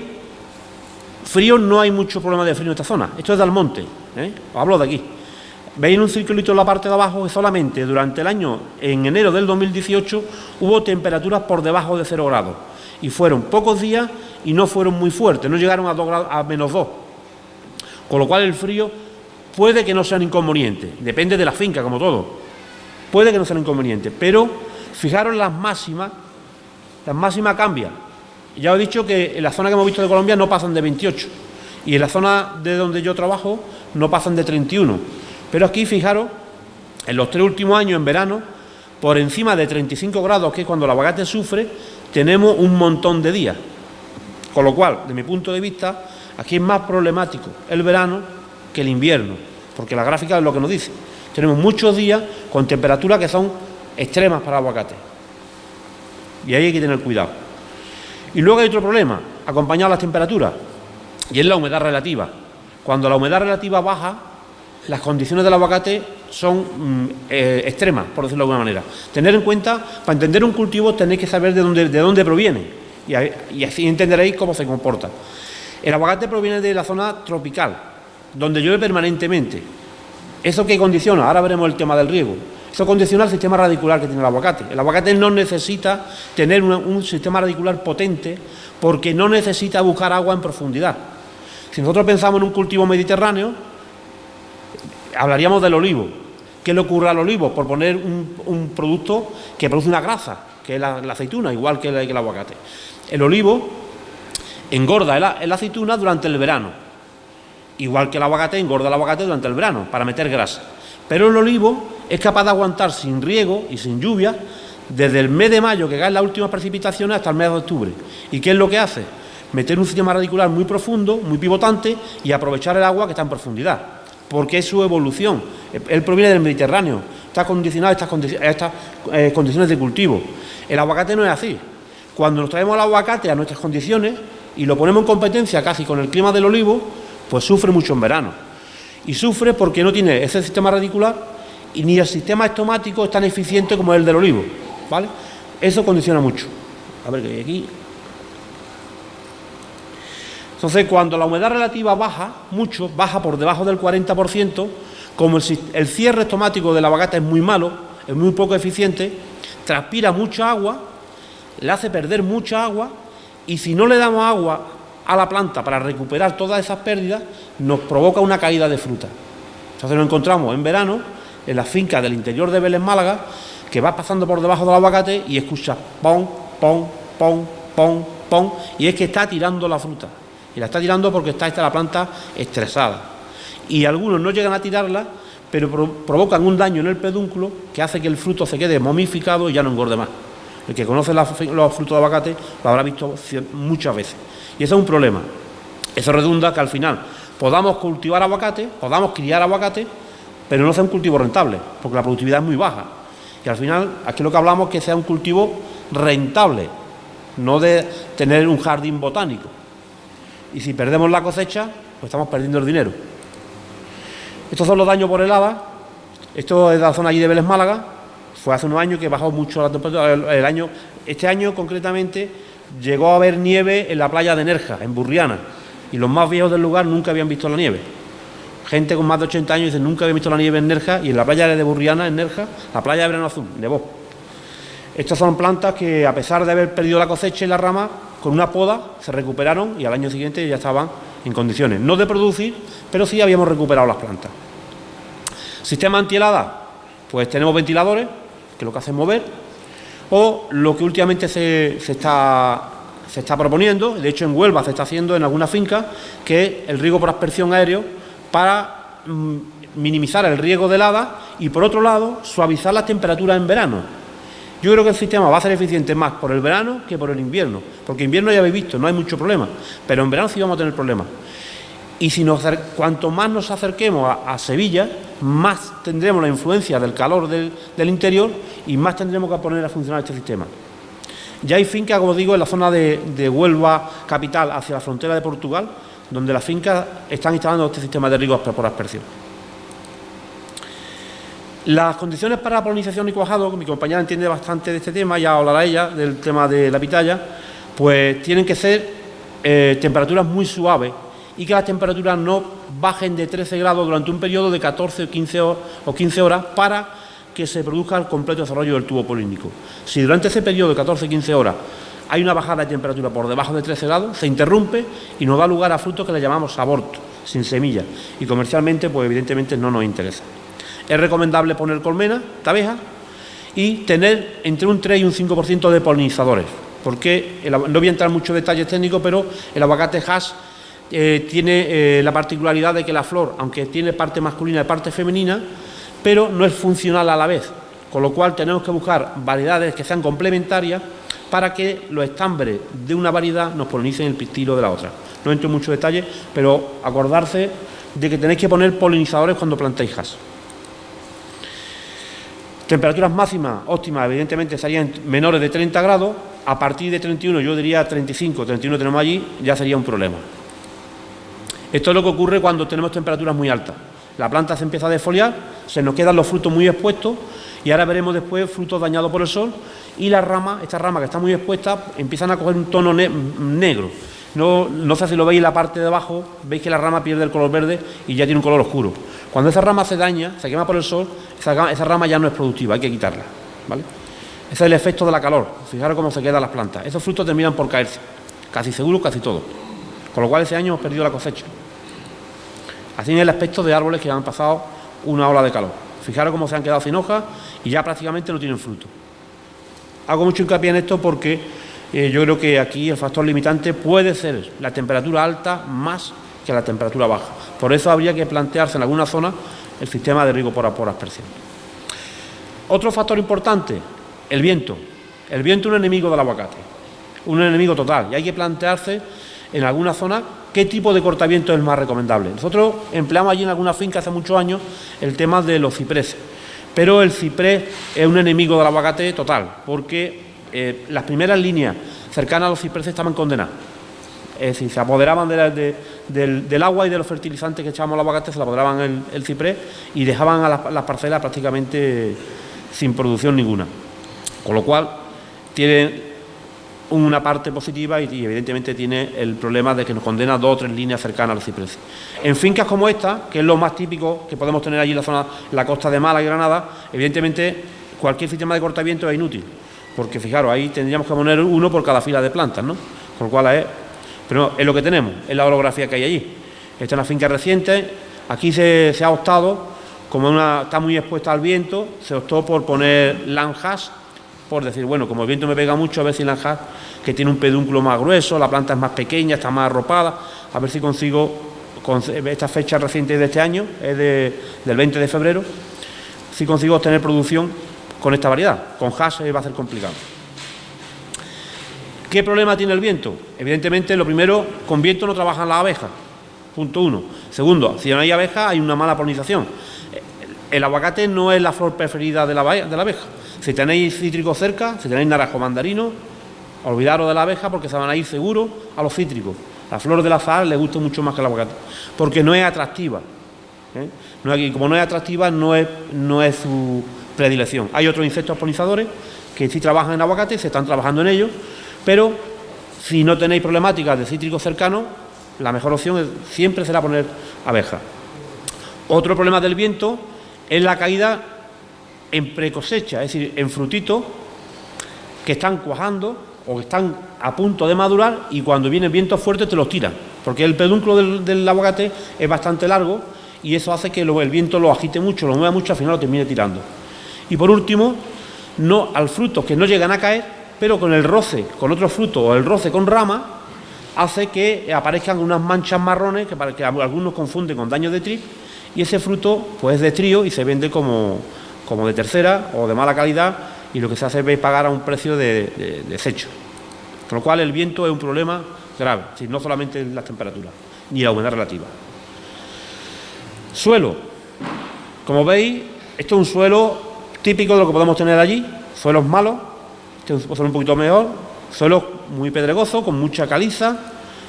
frío no hay mucho problema de frío en esta zona. Esto es de Almonte, ¿eh? Os hablo de aquí. Veis en un circulito en la parte de abajo que solamente durante el año, en enero del 2018, hubo temperaturas por debajo de 0 grados. Y fueron pocos días y no fueron muy fuertes, no llegaron a, 2 grados, a -2. Con lo cual el frío puede que no sea un inconveniente, depende de la finca, como todo. Puede que no sea un inconveniente, pero fijaros las máximas cambian. Ya os he dicho que en la zona que hemos visto de Colombia no pasan de 28 y en la zona de donde yo trabajo no pasan de 31. Pero aquí, fijaros, en los 3 últimos años, en verano, por encima de 35 grados, que es cuando el aguacate sufre, tenemos un montón de días. Con lo cual, de mi punto de vista, aquí es más problemático el verano que el invierno, porque la gráfica es lo que nos dice. Tenemos muchos días con temperaturas que son extremas para el aguacate. Y ahí hay que tener cuidado. Y luego hay otro problema, acompañado a las temperaturas, y es la humedad relativa. Cuando la humedad relativa baja, las condiciones del aguacate son extremas, por decirlo de alguna manera. Tener en cuenta, para entender un cultivo tenéis que saber de dónde proviene, y así entenderéis cómo se comporta. El aguacate proviene de la zona tropical, donde llueve permanentemente. ¿Eso qué condiciona? Ahora veremos el tema del riego. Eso condiciona el sistema radicular que tiene el aguacate. El aguacate no necesita tener un sistema radicular potente porque no necesita buscar agua en profundidad. Si nosotros pensamos en un cultivo mediterráneo, hablaríamos del olivo. ¿Qué le ocurre al olivo? Por poner un producto que produce una grasa, que es la aceituna, igual que el aguacate. El olivo engorda la aceituna durante el verano, igual que el aguacate engorda el aguacate durante el verano, para meter grasa. Pero el olivo es capaz de aguantar sin riego y sin lluvia desde el mes de mayo, que caen las últimas precipitaciones, hasta el mes de octubre. ¿Y qué es lo que hace? Meter un sistema radicular muy profundo, muy pivotante, y aprovechar el agua que está en profundidad, porque es su evolución. Él proviene del Mediterráneo, está condicionado a estas condiciones de cultivo. El aguacate no es así. Cuando nos traemos el aguacate a nuestras condiciones y lo ponemos en competencia casi con el clima del olivo, pues sufre mucho en verano. Y sufre porque no tiene ese sistema radicular y ni el sistema estomático es tan eficiente como el del olivo, ¿vale? Eso condiciona mucho. A ver qué hay aquí. Entonces, cuando la humedad relativa baja mucho, baja por debajo del 40%, como el cierre estomático del aguacate es muy malo, es muy poco eficiente, transpira mucha agua, le hace perder mucha agua, y si no le damos agua a la planta para recuperar todas esas pérdidas, nos provoca una caída de fruta. Entonces nos encontramos en verano, en las fincas del interior de Vélez, Málaga, que vas pasando por debajo del aguacate y escuchas pom, pom, pom, pom, pom, y es que está tirando la fruta. Y la está tirando porque está la planta estresada. Y algunos no llegan a tirarla, pero provocan un daño en el pedúnculo que hace que el fruto se quede momificado y ya no engorde más. El que conoce los frutos de aguacate lo habrá visto muchas veces. Y eso es un problema. Eso redunda que al final podamos cultivar aguacate, podamos criar aguacate, pero no sea un cultivo rentable, porque la productividad es muy baja. Y al final, aquí lo que hablamos es que sea un cultivo rentable, no de tener un jardín botánico. Y si perdemos la cosecha, pues estamos perdiendo el dinero. Estos son los daños por helada. Esto es de la zona allí de Vélez, Málaga. Fue hace unos años que bajó mucho la temperatura. Este año, concretamente, llegó a haber nieve en la playa de Nerja, en Burriana. Y los más viejos del lugar nunca habían visto la nieve. Gente con más de 80 años dice, nunca había visto la nieve en Nerja. Y en la playa de Burriana, en Nerja, la playa de Verano Azul, nevó. Estas son plantas que, a pesar de haber perdido la cosecha y la rama, con una poda se recuperaron y al año siguiente ya estaban en condiciones, no de producir, pero sí habíamos recuperado las plantas. Sistema antihelada, pues tenemos ventiladores, que lo que hacen mover, o lo que últimamente se está proponiendo, de hecho en Huelva se está haciendo en algunas fincas, que es el riego por aspersión aéreo para minimizar el riego de helada y, por otro lado, suavizar las temperaturas en verano. Yo creo que el sistema va a ser eficiente más por el verano que por el invierno, porque invierno ya habéis visto, no hay mucho problema, pero en verano sí vamos a tener problemas. Y cuanto más nos acerquemos a Sevilla, más tendremos la influencia del calor del interior y más tendremos que poner a funcionar este sistema. Ya hay fincas, como digo, en la zona de Huelva capital hacia la frontera de Portugal, donde las fincas están instalando este sistema de riego por aspersión. Las condiciones para la polinización y cuajado, mi compañera entiende bastante de este tema, ya hablará ella del tema de la pitaya, pues tienen que ser temperaturas muy suaves y que las temperaturas no bajen de 13 grados durante un periodo de 14 o 15 horas para que se produzca el completo desarrollo del tubo polínico. Si durante ese periodo de 14-15 horas hay una bajada de temperatura por debajo de 13 grados, se interrumpe y nos da lugar a frutos que le llamamos aborto, sin semilla, y comercialmente, pues evidentemente no nos interesa. Es recomendable poner colmena de abejas y tener entre un 3 y un 5% de polinizadores, porque no voy a entrar en muchos detalles técnicos, pero el aguacate Hass tiene la particularidad de que la flor, aunque tiene parte masculina y parte femenina, pero no es funcional a la vez, con lo cual tenemos que buscar variedades que sean complementarias para que los estambres de una variedad nos polinicen el pistilo de la otra. No entro en muchos detalles, pero acordarse de que tenéis que poner polinizadores cuando plantéis Hass. Temperaturas máximas óptimas, evidentemente, serían menores de 30 grados. A partir de 31, yo diría 35, 31 tenemos allí, ya sería un problema. Esto es lo que ocurre cuando tenemos temperaturas muy altas. La planta se empieza a desfoliar, se nos quedan los frutos muy expuestos y ahora veremos después frutos dañados por el sol y las ramas, estas ramas que están muy expuestas, empiezan a coger un tono negro. No sé si lo veis en la parte de abajo, veis que la rama pierde el color verde y ya tiene un color oscuro. Cuando esa rama se daña, se quema por el sol, esa rama ya no es productiva, hay que quitarla, ¿vale? Ese es el efecto de la calor. Fijaros cómo se quedan las plantas. Esos frutos terminan por caerse, casi seguro, casi todos. Con lo cual ese año hemos perdido la cosecha. Así es el aspecto de árboles que han pasado una ola de calor. Fijaros cómo se han quedado sin hojas y ya prácticamente no tienen fruto. Hago mucho hincapié en esto porque yo creo que aquí el factor limitante puede ser la temperatura alta más que la temperatura baja. Por eso habría que plantearse en alguna zona el sistema de riego por aspersión. Otro factor importante, el viento. El viento es un enemigo del aguacate, un enemigo total, y hay que plantearse en alguna zona qué tipo de cortaviento es más recomendable. Nosotros empleamos allí en alguna finca hace muchos años el tema de los cipreses, pero el ciprés es un enemigo del aguacate total, porque las primeras líneas cercanas a los cipreses estaban condenadas. Es decir, se apoderaban del agua y de los fertilizantes que echábamos al aguacate, se le apoderaban el ciprés y dejaban a las parcelas prácticamente sin producción ninguna. Con lo cual, tiene una parte positiva y evidentemente tiene el problema de que nos condena 2 o 3 líneas cercanas a los cipreses. En fincas como esta, que es lo más típico que podemos tener allí en la zona, la costa de Málaga y Granada, evidentemente cualquier sistema de cortaviento es inútil, porque fijaros, ahí tendríamos que poner uno por cada fila de plantas, ¿no? Con lo cual pero es lo que tenemos, es la orografía que hay allí. Esta es una finca reciente, aquí se ha optado, como está muy expuesta al viento, se optó por poner lanjas, por decir, bueno, como el viento me pega mucho, a ver si lanjas, que tiene un pedúnculo más grueso, la planta es más pequeña, está más arropada, a ver si consigo, con esta fecha reciente de este año, es del 20 de febrero, si consigo obtener producción con esta variedad. Con Hass va a ser complicado. ¿Qué problema tiene el viento? Evidentemente, lo primero, con viento no trabajan las abejas, punto 1. Segundo, si no hay abejas, hay una mala polinización. El aguacate no es la flor preferida de la abeja. Si tenéis cítricos cerca, si tenéis naranjo mandarino, olvidaros de la abeja porque se van a ir seguro a los cítricos. La flor del azahar le gusta mucho más que el aguacate, porque no es atractiva. Como no es atractiva, no es su predilección. Hay otros insectos polinizadores que sí trabajan en aguacate, se están trabajando en ellos, pero si no tenéis problemáticas de cítricos cercanos, la mejor opción siempre será poner abeja. Otro problema del viento es la caída en precosecha, es decir, en frutitos que están cuajando o que están a punto de madurar y cuando viene el viento fuerte te los tiran, porque el pedúnculo del aguacate es bastante largo y eso hace que el viento lo agite mucho, lo mueva mucho, al final lo termine tirando. Y por último, al frutos que no llegan a caer, pero con el roce con otros frutos o el roce con ramas, hace que aparezcan unas manchas marrones que algunos confunden con daño de trip, y ese fruto pues es de trío y se vende como de tercera o de mala calidad, y lo que se hace es pagar a un precio de desecho. Con lo cual el viento es un problema grave, no solamente las temperaturas ni la humedad relativa. Suelo. Como veis, esto es un suelo típico de lo que podemos tener allí, suelos malos, este es un suelo un poquito mejor, suelos muy pedregosos, con mucha caliza,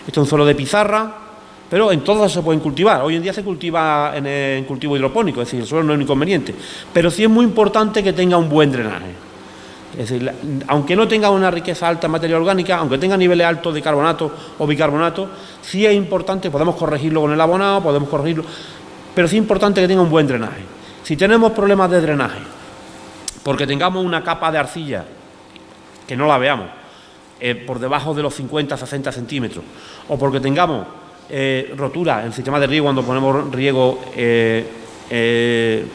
este es un suelo de pizarra, pero en todos se pueden cultivar. Hoy en día se cultiva en cultivo hidropónico, es decir, el suelo no es un inconveniente, pero sí es muy importante que tenga un buen drenaje. Es decir, aunque no tenga una riqueza alta en materia orgánica, aunque tenga niveles altos de carbonato o bicarbonato, sí es importante, podemos corregirlo con el abonado, podemos corregirlo, pero sí es importante que tenga un buen drenaje. Si tenemos problemas de drenaje, porque tengamos una capa de arcilla, que no la veamos, por debajo de los 50-60 centímetros, o porque tengamos rotura en el sistema de riego cuando ponemos riego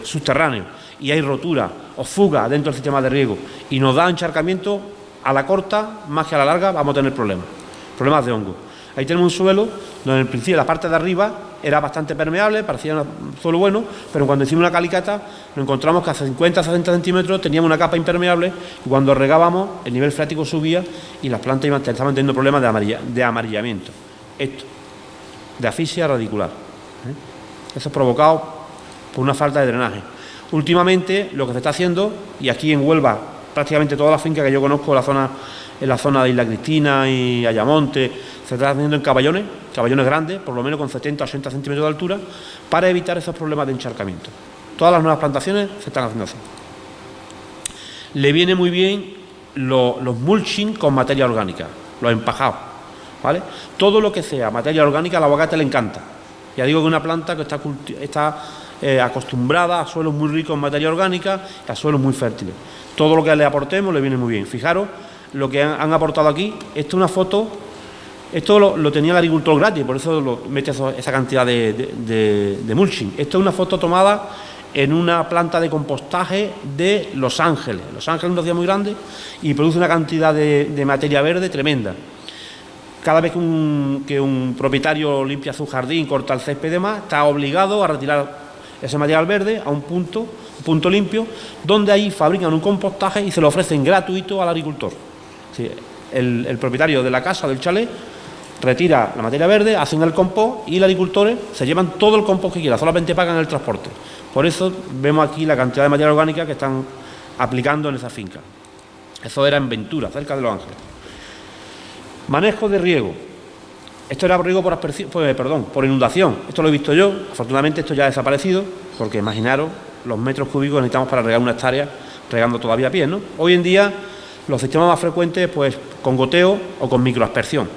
subterráneo, y hay rotura o fuga dentro del sistema de riego y nos da encharcamiento, a la corta más que a la larga vamos a tener problemas de hongo. Ahí tenemos un suelo donde en principio la parte de arriba era bastante permeable, parecía un suelo bueno, pero cuando hicimos una calicata nos encontramos que a 50-60 centímetros teníamos una capa impermeable y cuando regábamos el nivel freático subía y las plantas estaban teniendo problemas de amarillamiento. Esto, de asfixia radicular. Eso es provocado por una falta de drenaje. Últimamente lo que se está haciendo, y aquí en Huelva prácticamente todas las fincas que yo conozco en la zona de Isla Cristina y Ayamonte, se está haciendo en caballones grandes, por lo menos con 70-80 centímetros de altura, para evitar esos problemas de encharcamiento. Todas las nuevas plantaciones se están haciendo así. Le viene muy bien los mulching con materia orgánica, los empajados, ¿vale? Todo lo que sea materia orgánica al aguacate le encanta. Ya digo que una planta que está acostumbrada a suelos muy ricos en materia orgánica y a suelos muy fértiles. Todo lo que le aportemos le viene muy bien. Fijaros lo que han aportado aquí. Esta es una foto, esto lo tenía el agricultor gratis, por eso mete esa cantidad de mulching. Esto es una foto tomada en una planta de compostaje de Los Ángeles. Los Ángeles es una ciudad muy grande y produce una cantidad de materia verde tremenda. Cada vez que un propietario limpia su jardín, corta el césped y demás, está obligado a retirar ese material verde a un punto limpio, donde ahí fabrican un compostaje y se lo ofrecen gratuito al agricultor. Sí, el propietario de la casa o del chalet retira la materia verde, hacen el compost y los agricultores se llevan todo el compost que quieran, solamente pagan el transporte. Por eso vemos aquí la cantidad de materia orgánica que están aplicando en esa finca. Eso era en Ventura, cerca de Los Ángeles. Manejo de riego. Esto era riego por inundación. Esto lo he visto yo. Afortunadamente esto ya ha desaparecido, porque imaginaros los metros cúbicos que necesitamos para regar una hectárea, regando todavía a pie, ¿no? Hoy en día los sistemas más frecuentes, pues con goteo o con microaspersión.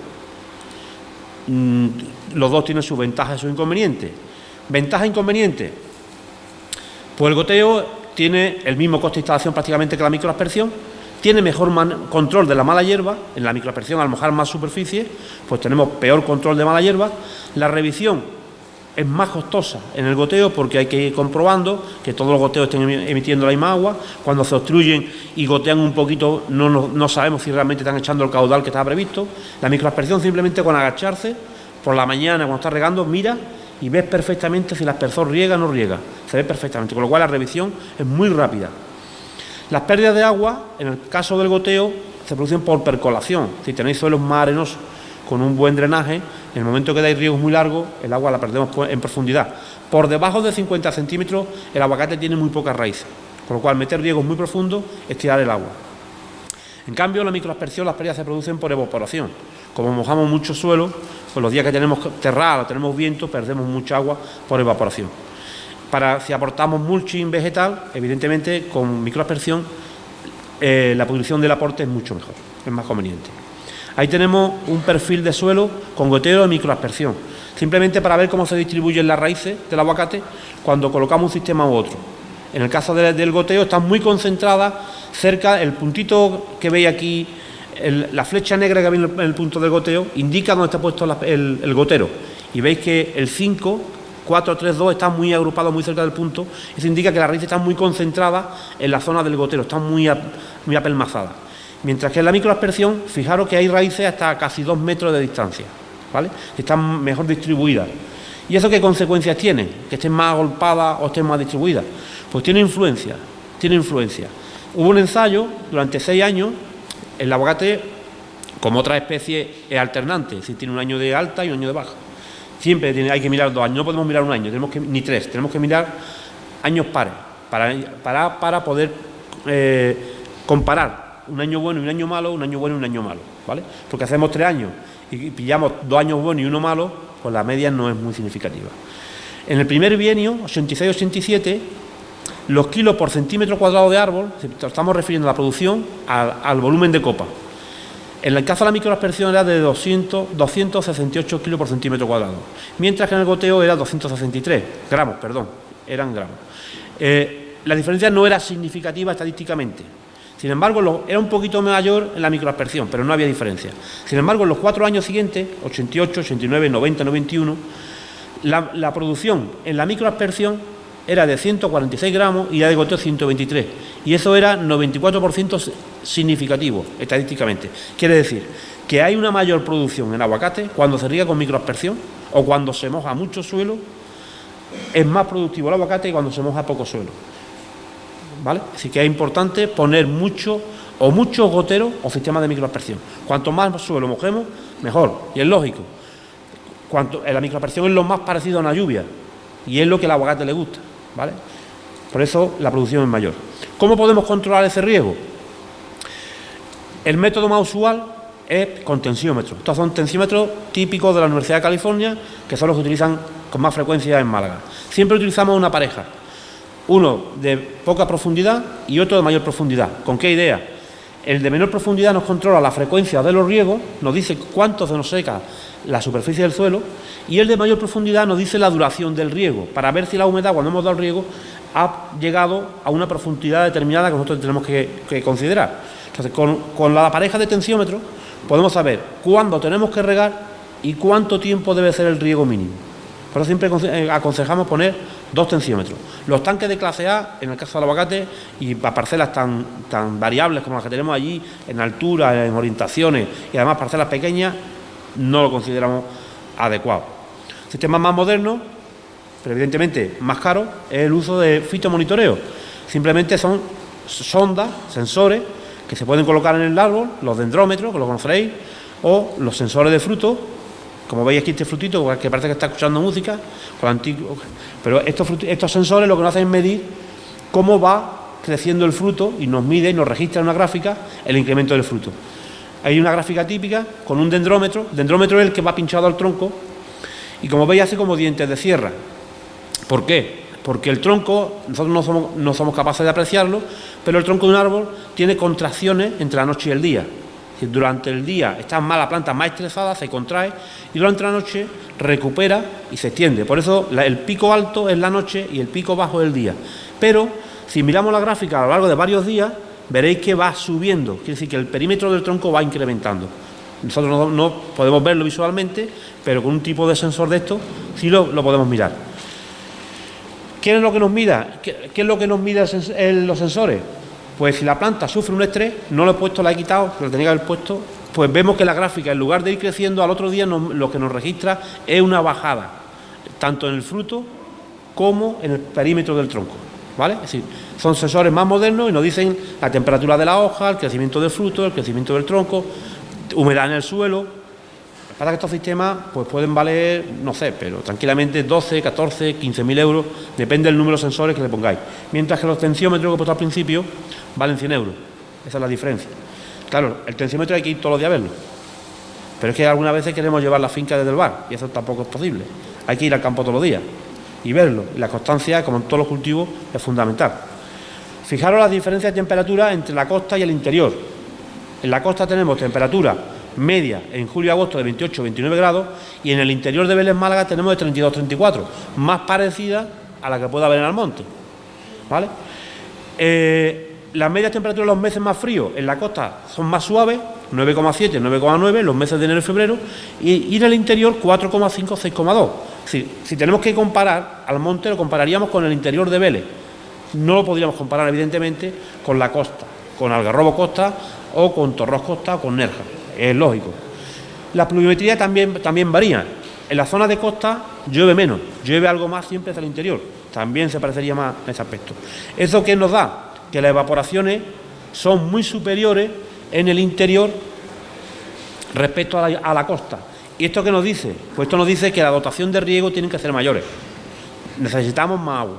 Los dos tienen sus ventajas y sus inconvenientes. Ventaja e inconveniente. Pues el goteo tiene el mismo coste de instalación prácticamente que la microaspersión. Tiene mejor control de la mala hierba. En la microaspersión, al mojar más superficie, pues tenemos peor control de mala hierba. La revisión es más costosa en el goteo porque hay que ir comprobando que todos los goteos estén emitiendo la misma agua. Cuando se obstruyen y gotean un poquito, no sabemos si realmente están echando el caudal que estaba previsto. La microaspersión, simplemente con agacharse por la mañana cuando está regando, mira y ves perfectamente si el aspersor riega o no riega. Se ve perfectamente, con lo cual la revisión es muy rápida. Las pérdidas de agua, en el caso del goteo, se producen por percolación. Si tenéis suelos más arenosos con un buen drenaje, en el momento que dais riegos muy largos, el agua la perdemos en profundidad. Por debajo de 50 centímetros, el aguacate tiene muy pocas raíces, con lo cual meter riegos muy profundos es tirar el agua. En cambio, la microaspersión, las pérdidas se producen por evaporación. Como mojamos mucho suelo, pues los días que tenemos terral o tenemos viento, perdemos mucha agua por evaporación. Si aportamos mulching vegetal, evidentemente con microaspersión la pudrición del aporte es mucho mejor, es más conveniente. Ahí tenemos un perfil de suelo con goteo de microaspersión, simplemente para ver cómo se distribuyen las raíces del aguacate cuando colocamos un sistema u otro. En el caso del goteo está muy concentrada cerca, el puntito que veis aquí, la flecha negra que veis en el punto del goteo, indica dónde está puesto el gotero. Y veis que el 5, 4, 3, 2 está muy agrupado muy cerca del punto. Eso indica que las raíces están muy concentradas en la zona del gotero, están muy apelmazadas. Mientras que en la microaspersión, fijaros que hay raíces hasta casi 2 metros de distancia, ¿vale? Que están mejor distribuidas. ¿Y eso qué consecuencias tiene? Que estén más agolpadas o estén más distribuidas. Pues tiene influencia. Hubo un ensayo durante 6 años. El aguacate, como otras especies, es alternante, es decir, tiene un año de alta y un año de baja. Siempre hay que mirar 2 años, no podemos mirar un año, ni 3, tenemos que mirar años pares para poder comparar un año bueno y un año malo, un año bueno y un año malo, ¿vale? Porque hacemos 3 años y pillamos 2 años buenos y 1 malo, pues la media no es muy significativa. En el primer bienio, 86-87, los kilos por centímetro cuadrado de árbol, estamos refiriendo a la producción al volumen de copa. En el caso de la microaspersión era de 268 kilos por centímetro cuadrado, mientras que en el goteo era 263 gramos, eran gramos. La diferencia no era significativa estadísticamente. Sin embargo, era un poquito mayor en la microaspersión, pero no había diferencia. Sin embargo, en los 4 años siguientes, 88, 89, 90, 91, la producción en la microaspersión era de 146 gramos y la de goteo 123. Y eso era 94% significativo estadísticamente. Quiere decir que hay una mayor producción en aguacate cuando se riega con microaspersión o cuando se moja mucho suelo. Es más productivo el aguacate que cuando se moja poco suelo. ¿Vale? Así que es importante poner muchos goteros o sistemas de microaspersión. Cuanto más suelo mojemos, mejor. Y es lógico. La microaspersión es lo más parecido a una lluvia y es lo que al aguacate le gusta. ¿Vale? Por eso la producción es mayor. ¿Cómo podemos controlar ese riego? El método más usual es con tensiómetros. Estos son tensiómetros típicos de la Universidad de California, que son los que utilizan con más frecuencia en Málaga. Siempre utilizamos una pareja. Uno de poca profundidad y otro de mayor profundidad. ¿Con qué idea? El de menor profundidad nos controla la frecuencia de los riegos, nos dice cuánto se nos seca la superficie del suelo, y el de mayor profundidad nos dice la duración del riego, para ver si la humedad, cuando hemos dado el riego, ha llegado a una profundidad determinada que nosotros tenemos que considerar. Entonces, con la pareja de tensiómetros podemos saber cuándo tenemos que regar y cuánto tiempo debe ser el riego mínimo. Por eso siempre aconsejamos poner 2 tensiómetros. Los tanques de clase A, en el caso del aguacate, y para parcelas tan variables como las que tenemos allí, en altura, en orientaciones, y además parcelas pequeñas, no lo consideramos adecuado. Sistemas más modernos, pero evidentemente más caros, es el uso de fitomonitoreo. Simplemente son sondas, sensores, que se pueden colocar en el árbol, los dendrómetros, que lo conoceréis, o los sensores de frutos. Como veis aquí este frutito, que parece que está escuchando música, pero estos sensores lo que nos hacen es medir cómo va creciendo el fruto y nos mide y nos registra en una gráfica el incremento del fruto. Hay una gráfica típica con un dendrómetro. El dendrómetro es el que va pinchado al tronco y, como veis, hace como dientes de sierra. ¿Por qué? Porque el tronco, nosotros no somos capaces de apreciarlo, pero el tronco de un árbol tiene contracciones entre la noche y el día. Durante el día está más la planta más estresada, se contrae, y durante la noche recupera y se extiende. Por eso el pico alto es la noche y el pico bajo es el día. Pero si miramos la gráfica a lo largo de varios días, veréis que va subiendo, quiere decir que el perímetro del tronco va incrementando. Nosotros no podemos verlo visualmente, pero con un tipo de sensor de esto sí lo podemos mirar. ¿Qué es lo que nos mira? ¿Qué es lo que nos mide los sensores? Pues si la planta sufre un estrés, no lo he puesto, la he quitado, lo tenía que haber puesto, pues vemos que la gráfica, en lugar de ir creciendo, al otro día lo que nos registra es una bajada, tanto en el fruto como en el perímetro del tronco, ¿vale? Es decir, son sensores más modernos y nos dicen la temperatura de la hoja, el crecimiento del fruto, el crecimiento del tronco, humedad en el suelo. Para que estos sistemas pues pueden valer, no sé, pero tranquilamente 12, 14, 15.000 euros, depende del número de sensores que le pongáis. Mientras que los tensiómetros que he puesto al principio valen 100 euros. Esa es la diferencia. Claro, el tensiómetro hay que ir todos los días a verlo. Pero es que algunas veces queremos llevar la finca desde el bar y eso tampoco es posible. Hay que ir al campo todos los días y verlo. Y la constancia, como en todos los cultivos, es fundamental. Fijaros las diferencias de temperatura entre la costa y el interior. En la costa tenemos temperatura media en julio y agosto de 28-29 grados y en el interior de Vélez, Málaga, tenemos de 32-34, más parecida a la que pueda haber en Almonte, ¿vale? Las medias temperaturas de los meses más fríos en la costa son más suaves, 9,7, 9,9, los meses de enero y febrero, y en el interior 4,5, 6,2. Si tenemos que comparar Almonte, lo compararíamos con el interior de Vélez. No lo podríamos comparar, evidentemente, con la costa, con Algarrobo Costa o con Torros Costa o con Nerja. Es lógico. La pluviometría también varía. En la zona de costa llueve menos, llueve algo más siempre hacia el interior. También se parecería más en ese aspecto. ¿Eso qué nos da? Que las evaporaciones son muy superiores en el interior respecto a la costa. ¿Y esto qué nos dice? Pues esto nos dice que la dotación de riego tiene que ser mayores. Necesitamos más agua,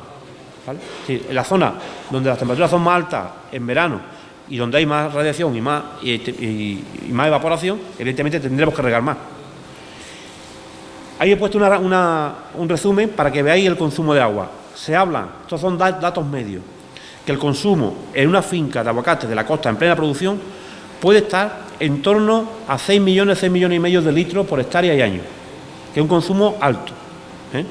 ¿vale? Sí, en la zona donde las temperaturas son más altas en verano y donde hay más radiación y más evaporación, evidentemente tendremos que regar más. Ahí he puesto un resumen para que veáis el consumo de agua. Se habla, estos son datos medios, que el consumo en una finca de aguacate de la costa en plena producción puede estar en torno a 6 millones y medio de litros por hectárea y año, que es un consumo alto, ¿eh?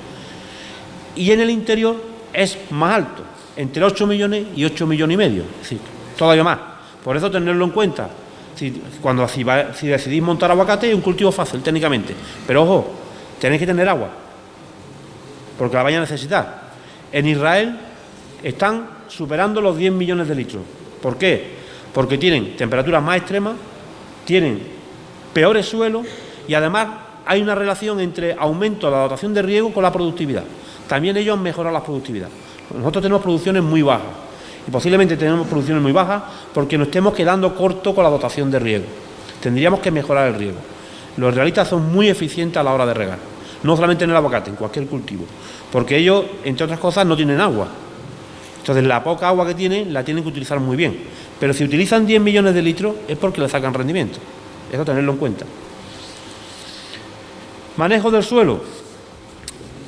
Y en el interior es más alto, entre 8 millones y 8 millones y medio, es decir, todavía más. Por eso tenerlo en cuenta. Si decidís montar aguacate, es un cultivo fácil técnicamente, pero ojo, tenéis que tener agua, porque la vais a necesitar. En Israel están superando los 10 millones de litros. ¿Por qué? Porque tienen temperaturas más extremas, tienen peores suelos y además hay una relación entre aumento de la dotación de riego con la productividad. También ellos han mejorado la productividad. Nosotros tenemos producciones muy bajas y posiblemente tenemos producciones muy bajas porque nos estemos quedando cortos con la dotación de riego. Tendríamos que mejorar el riego. Los israelitas son muy eficientes a la hora de regar, no solamente en el aguacate, en cualquier cultivo, porque ellos, entre otras cosas, no tienen agua. Entonces, la poca agua que tienen, la tienen que utilizar muy bien. Pero si utilizan 10 millones de litros, es porque le sacan rendimiento. Eso tenerlo en cuenta. Manejo del suelo.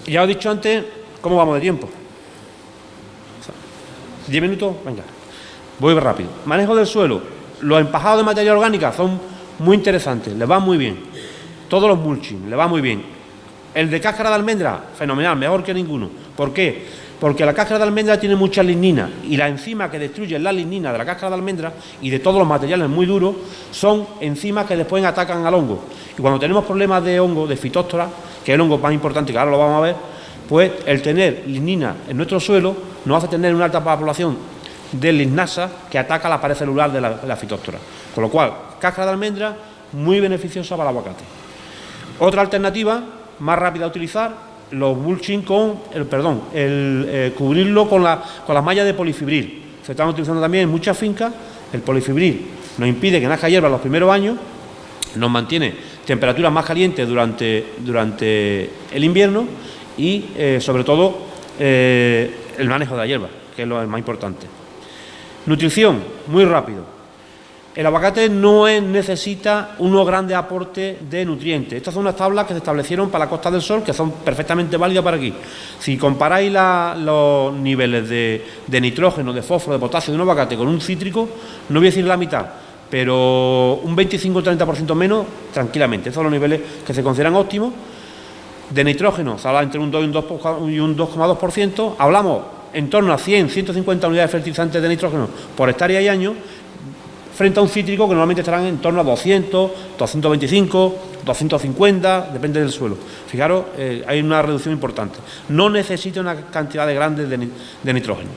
Ya os he dicho antes cómo vamos de tiempo. 10 minutos, venga. Voy rápido. Manejo del suelo. Los empajados de materia orgánica son muy interesantes, les va muy bien. Todos los mulching, les va muy bien. El de cáscara de almendra, fenomenal, mejor que ninguno. ¿Por qué? Porque la cáscara de almendra tiene mucha lignina y las enzimas que destruyen la lignina de la cáscara de almendra y de todos los materiales muy duros son enzimas que después atacan al hongo. Y cuando tenemos problemas de hongo, de fitóstora, que es el hongo más importante que ahora lo vamos a ver, pues el tener lignina en nuestro suelo nos hace tener una alta población de lignasa que ataca la pared celular de la fitóstora. Con lo cual, cáscara de almendra muy beneficiosa para el aguacate. Otra alternativa más rápida a utilizar, los mulching cubrirlo con las mallas de polifibril. Se están utilizando también en muchas fincas. El polifibril nos impide que nazca hierba los primeros años, nos mantiene temperaturas más calientes durante el invierno y, sobre todo, el manejo de la hierba, que es lo más importante. Nutrición, muy rápido. El aguacate no necesita unos grandes aportes de nutrientes. Estas son unas tablas que se establecieron para la Costa del Sol, que son perfectamente válidas para aquí. Si comparáis los niveles de nitrógeno, de fósforo, de potasio de un aguacate con un cítrico, no voy a decir la mitad, pero un 25-30% menos, tranquilamente. Esos son los niveles que se consideran óptimos. De nitrógeno se habla entre un 2 y un 2,2%. Hablamos en torno a 100-150 unidades de fertilizantes de nitrógeno por hectárea y año, frente a un cítrico que normalmente estarán en torno a 200, 225, 250, depende del suelo. Fijaros, hay una reducción importante. No necesita una cantidad grande de nitrógeno.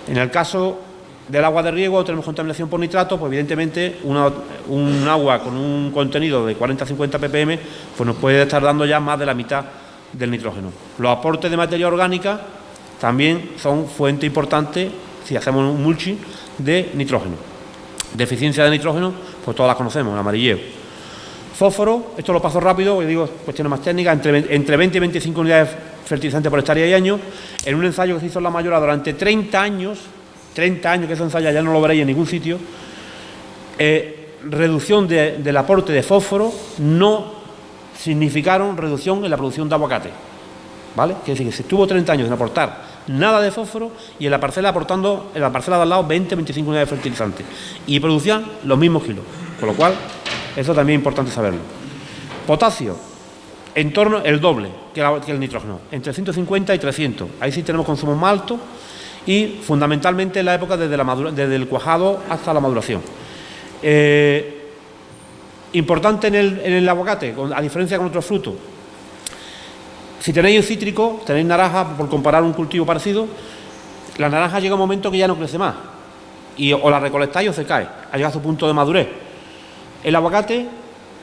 En el caso del agua de riego, tenemos contaminación por nitrato, pues evidentemente un agua con un contenido de 40-50 ppm pues nos puede estar dando ya más de la mitad del nitrógeno. Los aportes de materia orgánica también son fuente importante si hacemos un mulching de nitrógeno. Deficiencia de nitrógeno, pues todas las conocemos, el amarilleo. Fósforo, esto lo paso rápido, porque digo cuestiones más técnicas, entre 20 y 25 unidades fertilizantes por hectárea y año, en un ensayo que se hizo en La Mayora durante 30 años, que ese ensayo ya no lo veréis en ningún sitio, reducción del aporte de fósforo no significaron reducción en la producción de aguacate, ¿vale? Quiere decir que se estuvo 30 años sin aportar nada de fósforo y en la parcela aportando, en la parcela de al lado, 20-25 unidades de fertilizantes y producían los mismos kilos, con lo cual eso también es importante saberlo. Potasio, en torno el doble que el nitrógeno, entre 150 y 300, ahí sí tenemos consumos más altos y fundamentalmente en la época desde el cuajado hasta la maduración. Importante en el aguacate, a diferencia con otros frutos. Si tenéis un cítrico, tenéis naranja, por comparar un cultivo parecido, la naranja llega un momento que ya no crece más. Y o la recolectáis o se cae, ha llegado a su punto de madurez. El aguacate,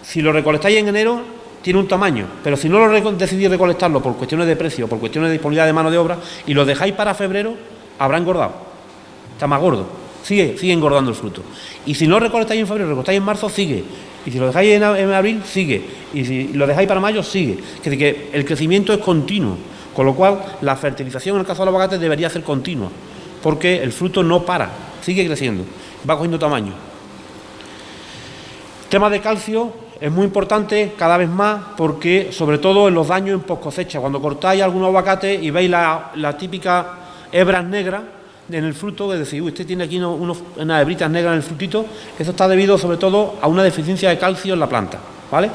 si lo recolectáis en enero, tiene un tamaño, pero si no decidís recolectarlo por cuestiones de precio, por cuestiones de disponibilidad de mano de obra, y lo dejáis para febrero, habrá engordado. Está más gordo. Sigue engordando el fruto. Y si no recolectáis en febrero, recolectáis en marzo, sigue. Y si lo dejáis en abril, sigue. Y si lo dejáis para mayo, sigue. Es decir, que el crecimiento es continuo. Con lo cual, la fertilización en el caso del aguacate debería ser continua. Porque el fruto no para, sigue creciendo, va cogiendo tamaño. El tema de calcio es muy importante cada vez más porque, sobre todo en los daños en post cosecha, cuando cortáis algún aguacate y veis la típica hebras negras, en el fruto, es decir, usted tiene aquí unas hebritas negras en el frutito, eso está debido sobre todo a una deficiencia de calcio en la planta, ¿vale?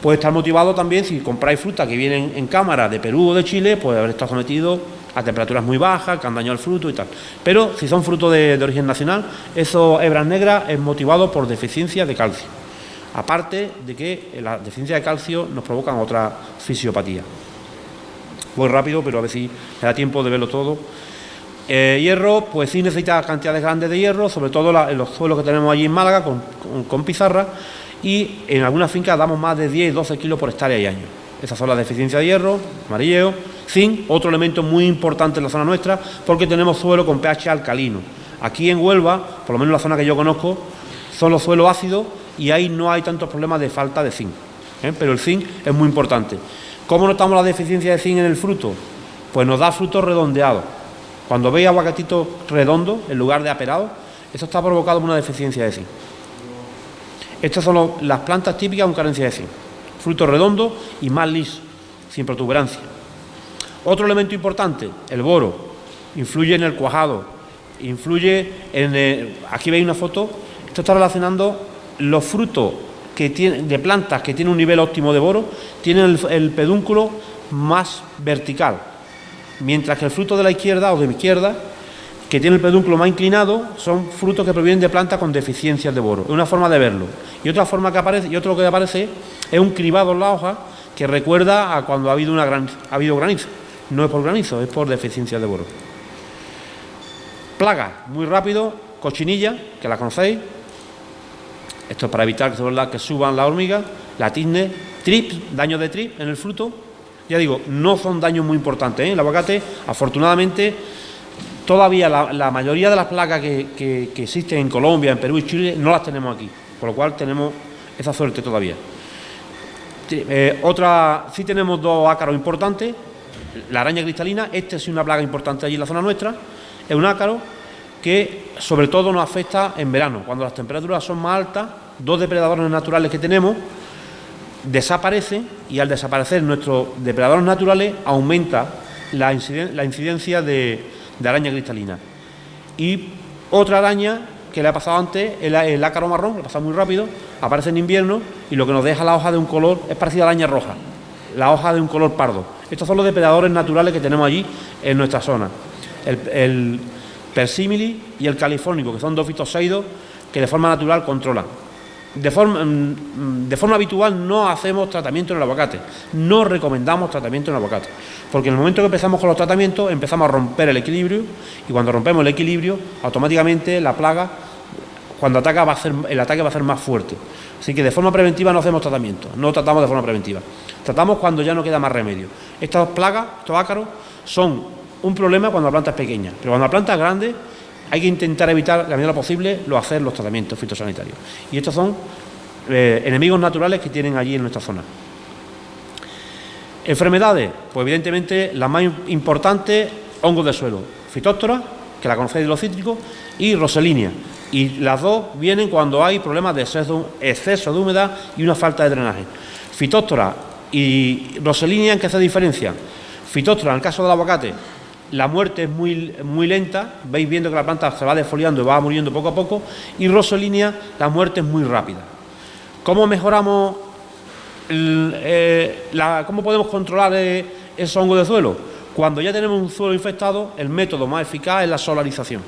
Puede estar motivado también, si compráis fruta que vienen en cámara de Perú o de Chile, puede haber estado sometido a temperaturas muy bajas, que han dañado el fruto y tal. Pero si son frutos de origen nacional, esos hebras negras es motivado por deficiencia de calcio. Aparte de que la deficiencia de calcio nos provocan otra fisiopatía. Voy rápido, pero a ver si me da tiempo de verlo todo. Hierro, pues sí necesita cantidades grandes de hierro, sobre todo en los suelos que tenemos allí en Málaga con pizarra, y en algunas fincas damos más de 10 y 12 kilos por hectárea y año. Esas son las deficiencias de hierro, amarilleo, zinc, otro elemento muy importante en la zona nuestra, porque tenemos suelo con pH alcalino. Aquí en Huelva, por lo menos en la zona que yo conozco, son los suelos ácidos y ahí no hay tantos problemas de falta de zinc, pero el zinc es muy importante. ¿Cómo notamos la deficiencia de zinc en el fruto? Pues nos da frutos redondeados. Cuando veis aguacatitos redondos en lugar de aperados, eso está provocado por una deficiencia de zinc. Estas son las plantas típicas con carencia de zinc. Frutos redondos y más lisos, sin protuberancia. Otro elemento importante, el boro, influye en el cuajado, influye en aquí veis una foto, esto está relacionando los frutos de plantas que tienen un nivel óptimo de boro, tienen el pedúnculo más vertical, mientras que el fruto de la izquierda o de mi izquierda, que tiene el pedúnculo más inclinado, son frutos que provienen de plantas con deficiencias de boro. Es una forma de verlo. Y otra forma que aparece, y otro que aparece es un cribado en la hoja que recuerda a cuando ha habido granizo. No es por granizo, es por deficiencia de boro. Plagas, muy rápido, cochinilla, que la conocéis. Esto es para evitar que suban las hormigas, la tizne, trips, daños de trips en el fruto. Ya digo, no son daños muy importantes, El aguacate, afortunadamente, todavía la mayoría de las plagas que existen en Colombia, en Perú y Chile, no las tenemos aquí, por lo cual tenemos esa suerte todavía. Sí tenemos dos ácaros importantes, la araña cristalina, es una plaga importante allí en la zona nuestra, es un ácaro que sobre todo nos afecta en verano, cuando las temperaturas son más altas, dos depredadores naturales que tenemos desaparecen y al desaparecer nuestros depredadores naturales aumenta la incidencia de araña cristalina. Y otra araña que le ha pasado antes, el ácaro marrón, que ha pasado muy rápido, aparece en invierno y lo que nos deja la hoja de un color, es parecida a la araña roja, la hoja de un color pardo. Estos son los depredadores naturales que tenemos allí en nuestra zona. El persímili y el califórnico, que son dos fitoseidos que de forma natural controlan. De forma habitual no hacemos tratamiento en el aguacate, no recomendamos tratamiento en el aguacate, porque en el momento que empezamos con los tratamientos empezamos a romper el equilibrio y cuando rompemos el equilibrio automáticamente la plaga, cuando ataca, el ataque va a ser más fuerte. Así que de forma preventiva no hacemos tratamiento, no tratamos de forma preventiva, tratamos cuando ya no queda más remedio. Estas plagas, estos ácaros, son un problema cuando la planta es pequeña, pero cuando la planta es grande hay que intentar evitar, la medida posible, hacer los tratamientos fitosanitarios. Y estos son enemigos naturales que tienen allí en nuestra zona. Enfermedades, pues evidentemente las más importantes, hongos de suelo, Phytophthora, que la conocéis de los cítricos, y Roselinea. Y las dos vienen cuando hay problemas de exceso de humedad y una falta de drenaje. Phytophthora y Roselinea, ¿en qué se diferencian? Phytophthora, en el caso del aguacate, la muerte es muy lenta, veis viendo que la planta se va desfoliando y va muriendo poco a poco, y Roselinea, la muerte es muy rápida. ¿Cómo mejoramos, cómo podemos controlar esos hongos de suelo? Cuando ya tenemos un suelo infectado, el método más eficaz es la solarización,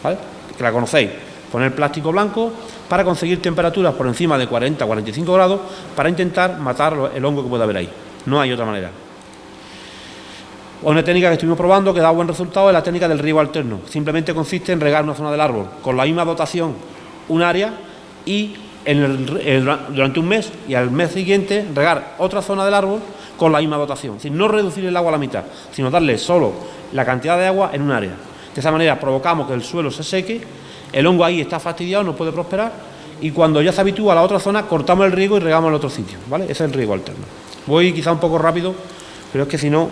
¿vale? Que la conocéis, poner plástico blanco para conseguir temperaturas por encima de 40-45 grados para intentar matar el hongo que pueda haber ahí. No hay otra manera. Una técnica que estuvimos probando que da buen resultado es la técnica del riego alterno. Simplemente consiste en regar una zona del árbol con la misma dotación, un área, y durante un mes y al mes siguiente regar otra zona del árbol con la misma dotación. Es decir, no reducir el agua a la mitad, sino darle solo la cantidad de agua en un área. De esa manera provocamos que el suelo se seque, el hongo ahí está fastidiado, no puede prosperar, y cuando ya se habitúa a la otra zona, cortamos el riego y regamos en el otro sitio, ¿vale? Ese es el riego alterno. Voy quizá un poco rápido, pero es que si no...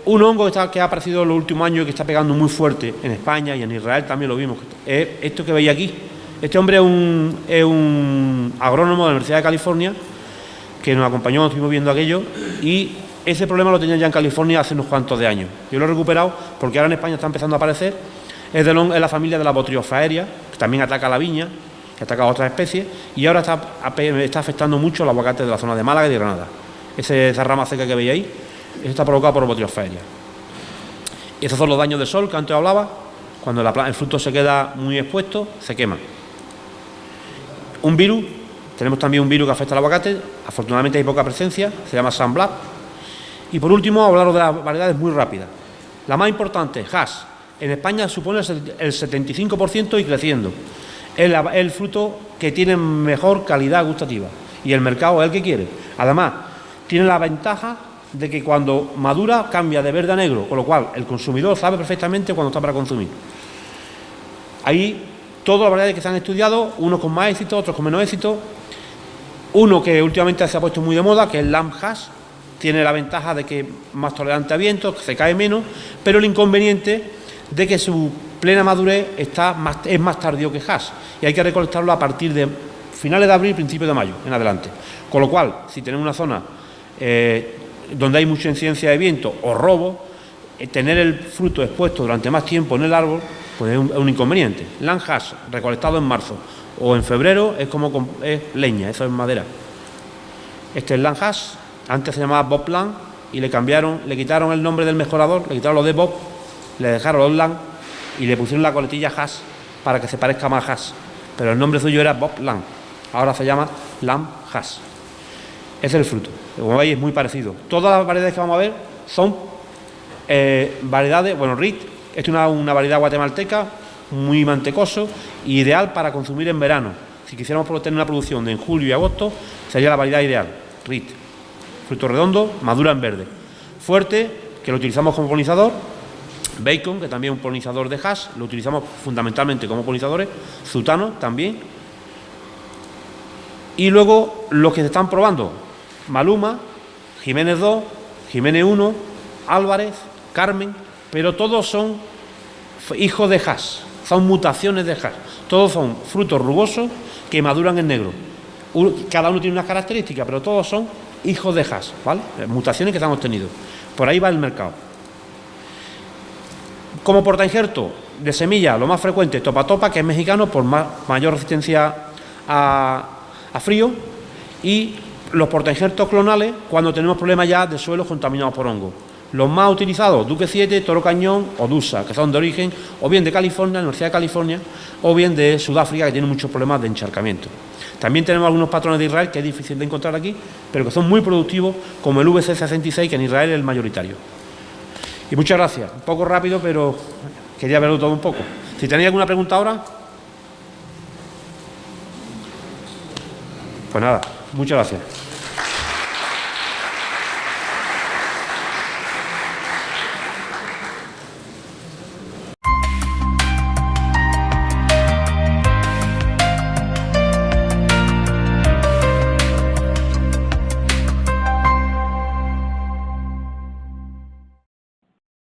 un hongo que ha aparecido en los últimos años y que está pegando muy fuerte en España y en Israel también lo vimos, es esto que veis aquí. Este hombre es un agrónomo de la Universidad de California que nos acompañó, estuvimos viendo aquello, y Ese problema lo tenían ya en California hace unos cuantos de años. Yo lo he recuperado porque ahora en España está empezando a aparecer. Es la familia de la Botryosphaeria, que también ataca la viña, que ataca a otras especies, y ahora está afectando mucho el aguacate de la zona de Málaga y de Granada. Esa rama seca que veis ahí, eso está provocado por Botryosphaeria. Esos son los daños del sol que antes hablaba. Cuando el fruto se queda muy expuesto, se quema. Un virus, tenemos también un virus que afecta al aguacate, afortunadamente hay poca presencia, se llama Sunblood. Y por último, hablaros de las variedades muy rápidas. La más importante, Hass. En España supone el 75% y creciendo. Es el fruto que tiene mejor calidad gustativa y el mercado es el que quiere. Además, tiene la ventaja de que cuando madura cambia de verde a negro, con lo cual el consumidor sabe perfectamente cuando está para consumir. Ahí todas las variedades que se han estudiado, unos con más éxito, otros con menos éxito. Uno que últimamente se ha puesto muy de moda, que es el Lamb Hass, tiene la ventaja de que es más tolerante a vientos, que se cae menos, pero el inconveniente de que su plena madurez es más tardío que Hass y hay que recolectarlo a partir de finales de abril, principios de mayo en adelante. Con lo cual, si tenemos una zona donde hay mucha incidencia de viento o robo, tener el fruto expuesto durante más tiempo en el árbol pues es un inconveniente. Lamb Hass recolectado en marzo o en febrero es leña, eso es madera. Este es Lamb Hass, antes se llamaba Bob Lamb y le quitaron el nombre del mejorador, le quitaron lo de Bob, le dejaron los Lamb y le pusieron la coletilla Hass para que se parezca más a Hass. Pero el nombre suyo era Bob Lamb. Ahora se llama Lamb Hass. Ese es el fruto. Como veis es muy parecido. Todas las variedades que vamos a ver son variedades, bueno, Reed, esta es una variedad guatemalteca, muy mantecoso, ideal para consumir en verano. Si quisiéramos tener una producción de en julio y agosto, sería la variedad ideal, Reed. Fruto redondo, madura en verde. Fuerte, que lo utilizamos como polinizador. Bacon, que también es un polinizador de Hass, lo utilizamos fundamentalmente como polinizadores. Zutano también. Y luego los que se están probando, Maluma, Jiménez 2, Jiménez 1, Álvarez, Carmen, pero todos son hijos de Hass, son mutaciones de Hass. Todos son frutos rugosos que maduran en negro. Cada uno tiene unas características, pero todos son hijos de Hass, ¿vale? Mutaciones que se han obtenido. Por ahí va el mercado. Como portainjerto de semilla, lo más frecuente, Topa Topa, que es mexicano, por mayor resistencia a frío, y los portainjertos clonales cuando tenemos problemas ya de suelos contaminados por hongo. Los más utilizados, Duque 7, Toro Cañón o Dusa, que son de origen o bien de California, la Universidad de California, o bien de Sudáfrica, que tienen muchos problemas de encharcamiento. También tenemos algunos patrones de Israel, que es difícil de encontrar aquí, pero que son muy productivos, como el VC66, que en Israel es el mayoritario. Y muchas gracias. Un poco rápido, pero quería verlo todo un poco. Si tenéis alguna pregunta ahora. Pues nada, muchas gracias.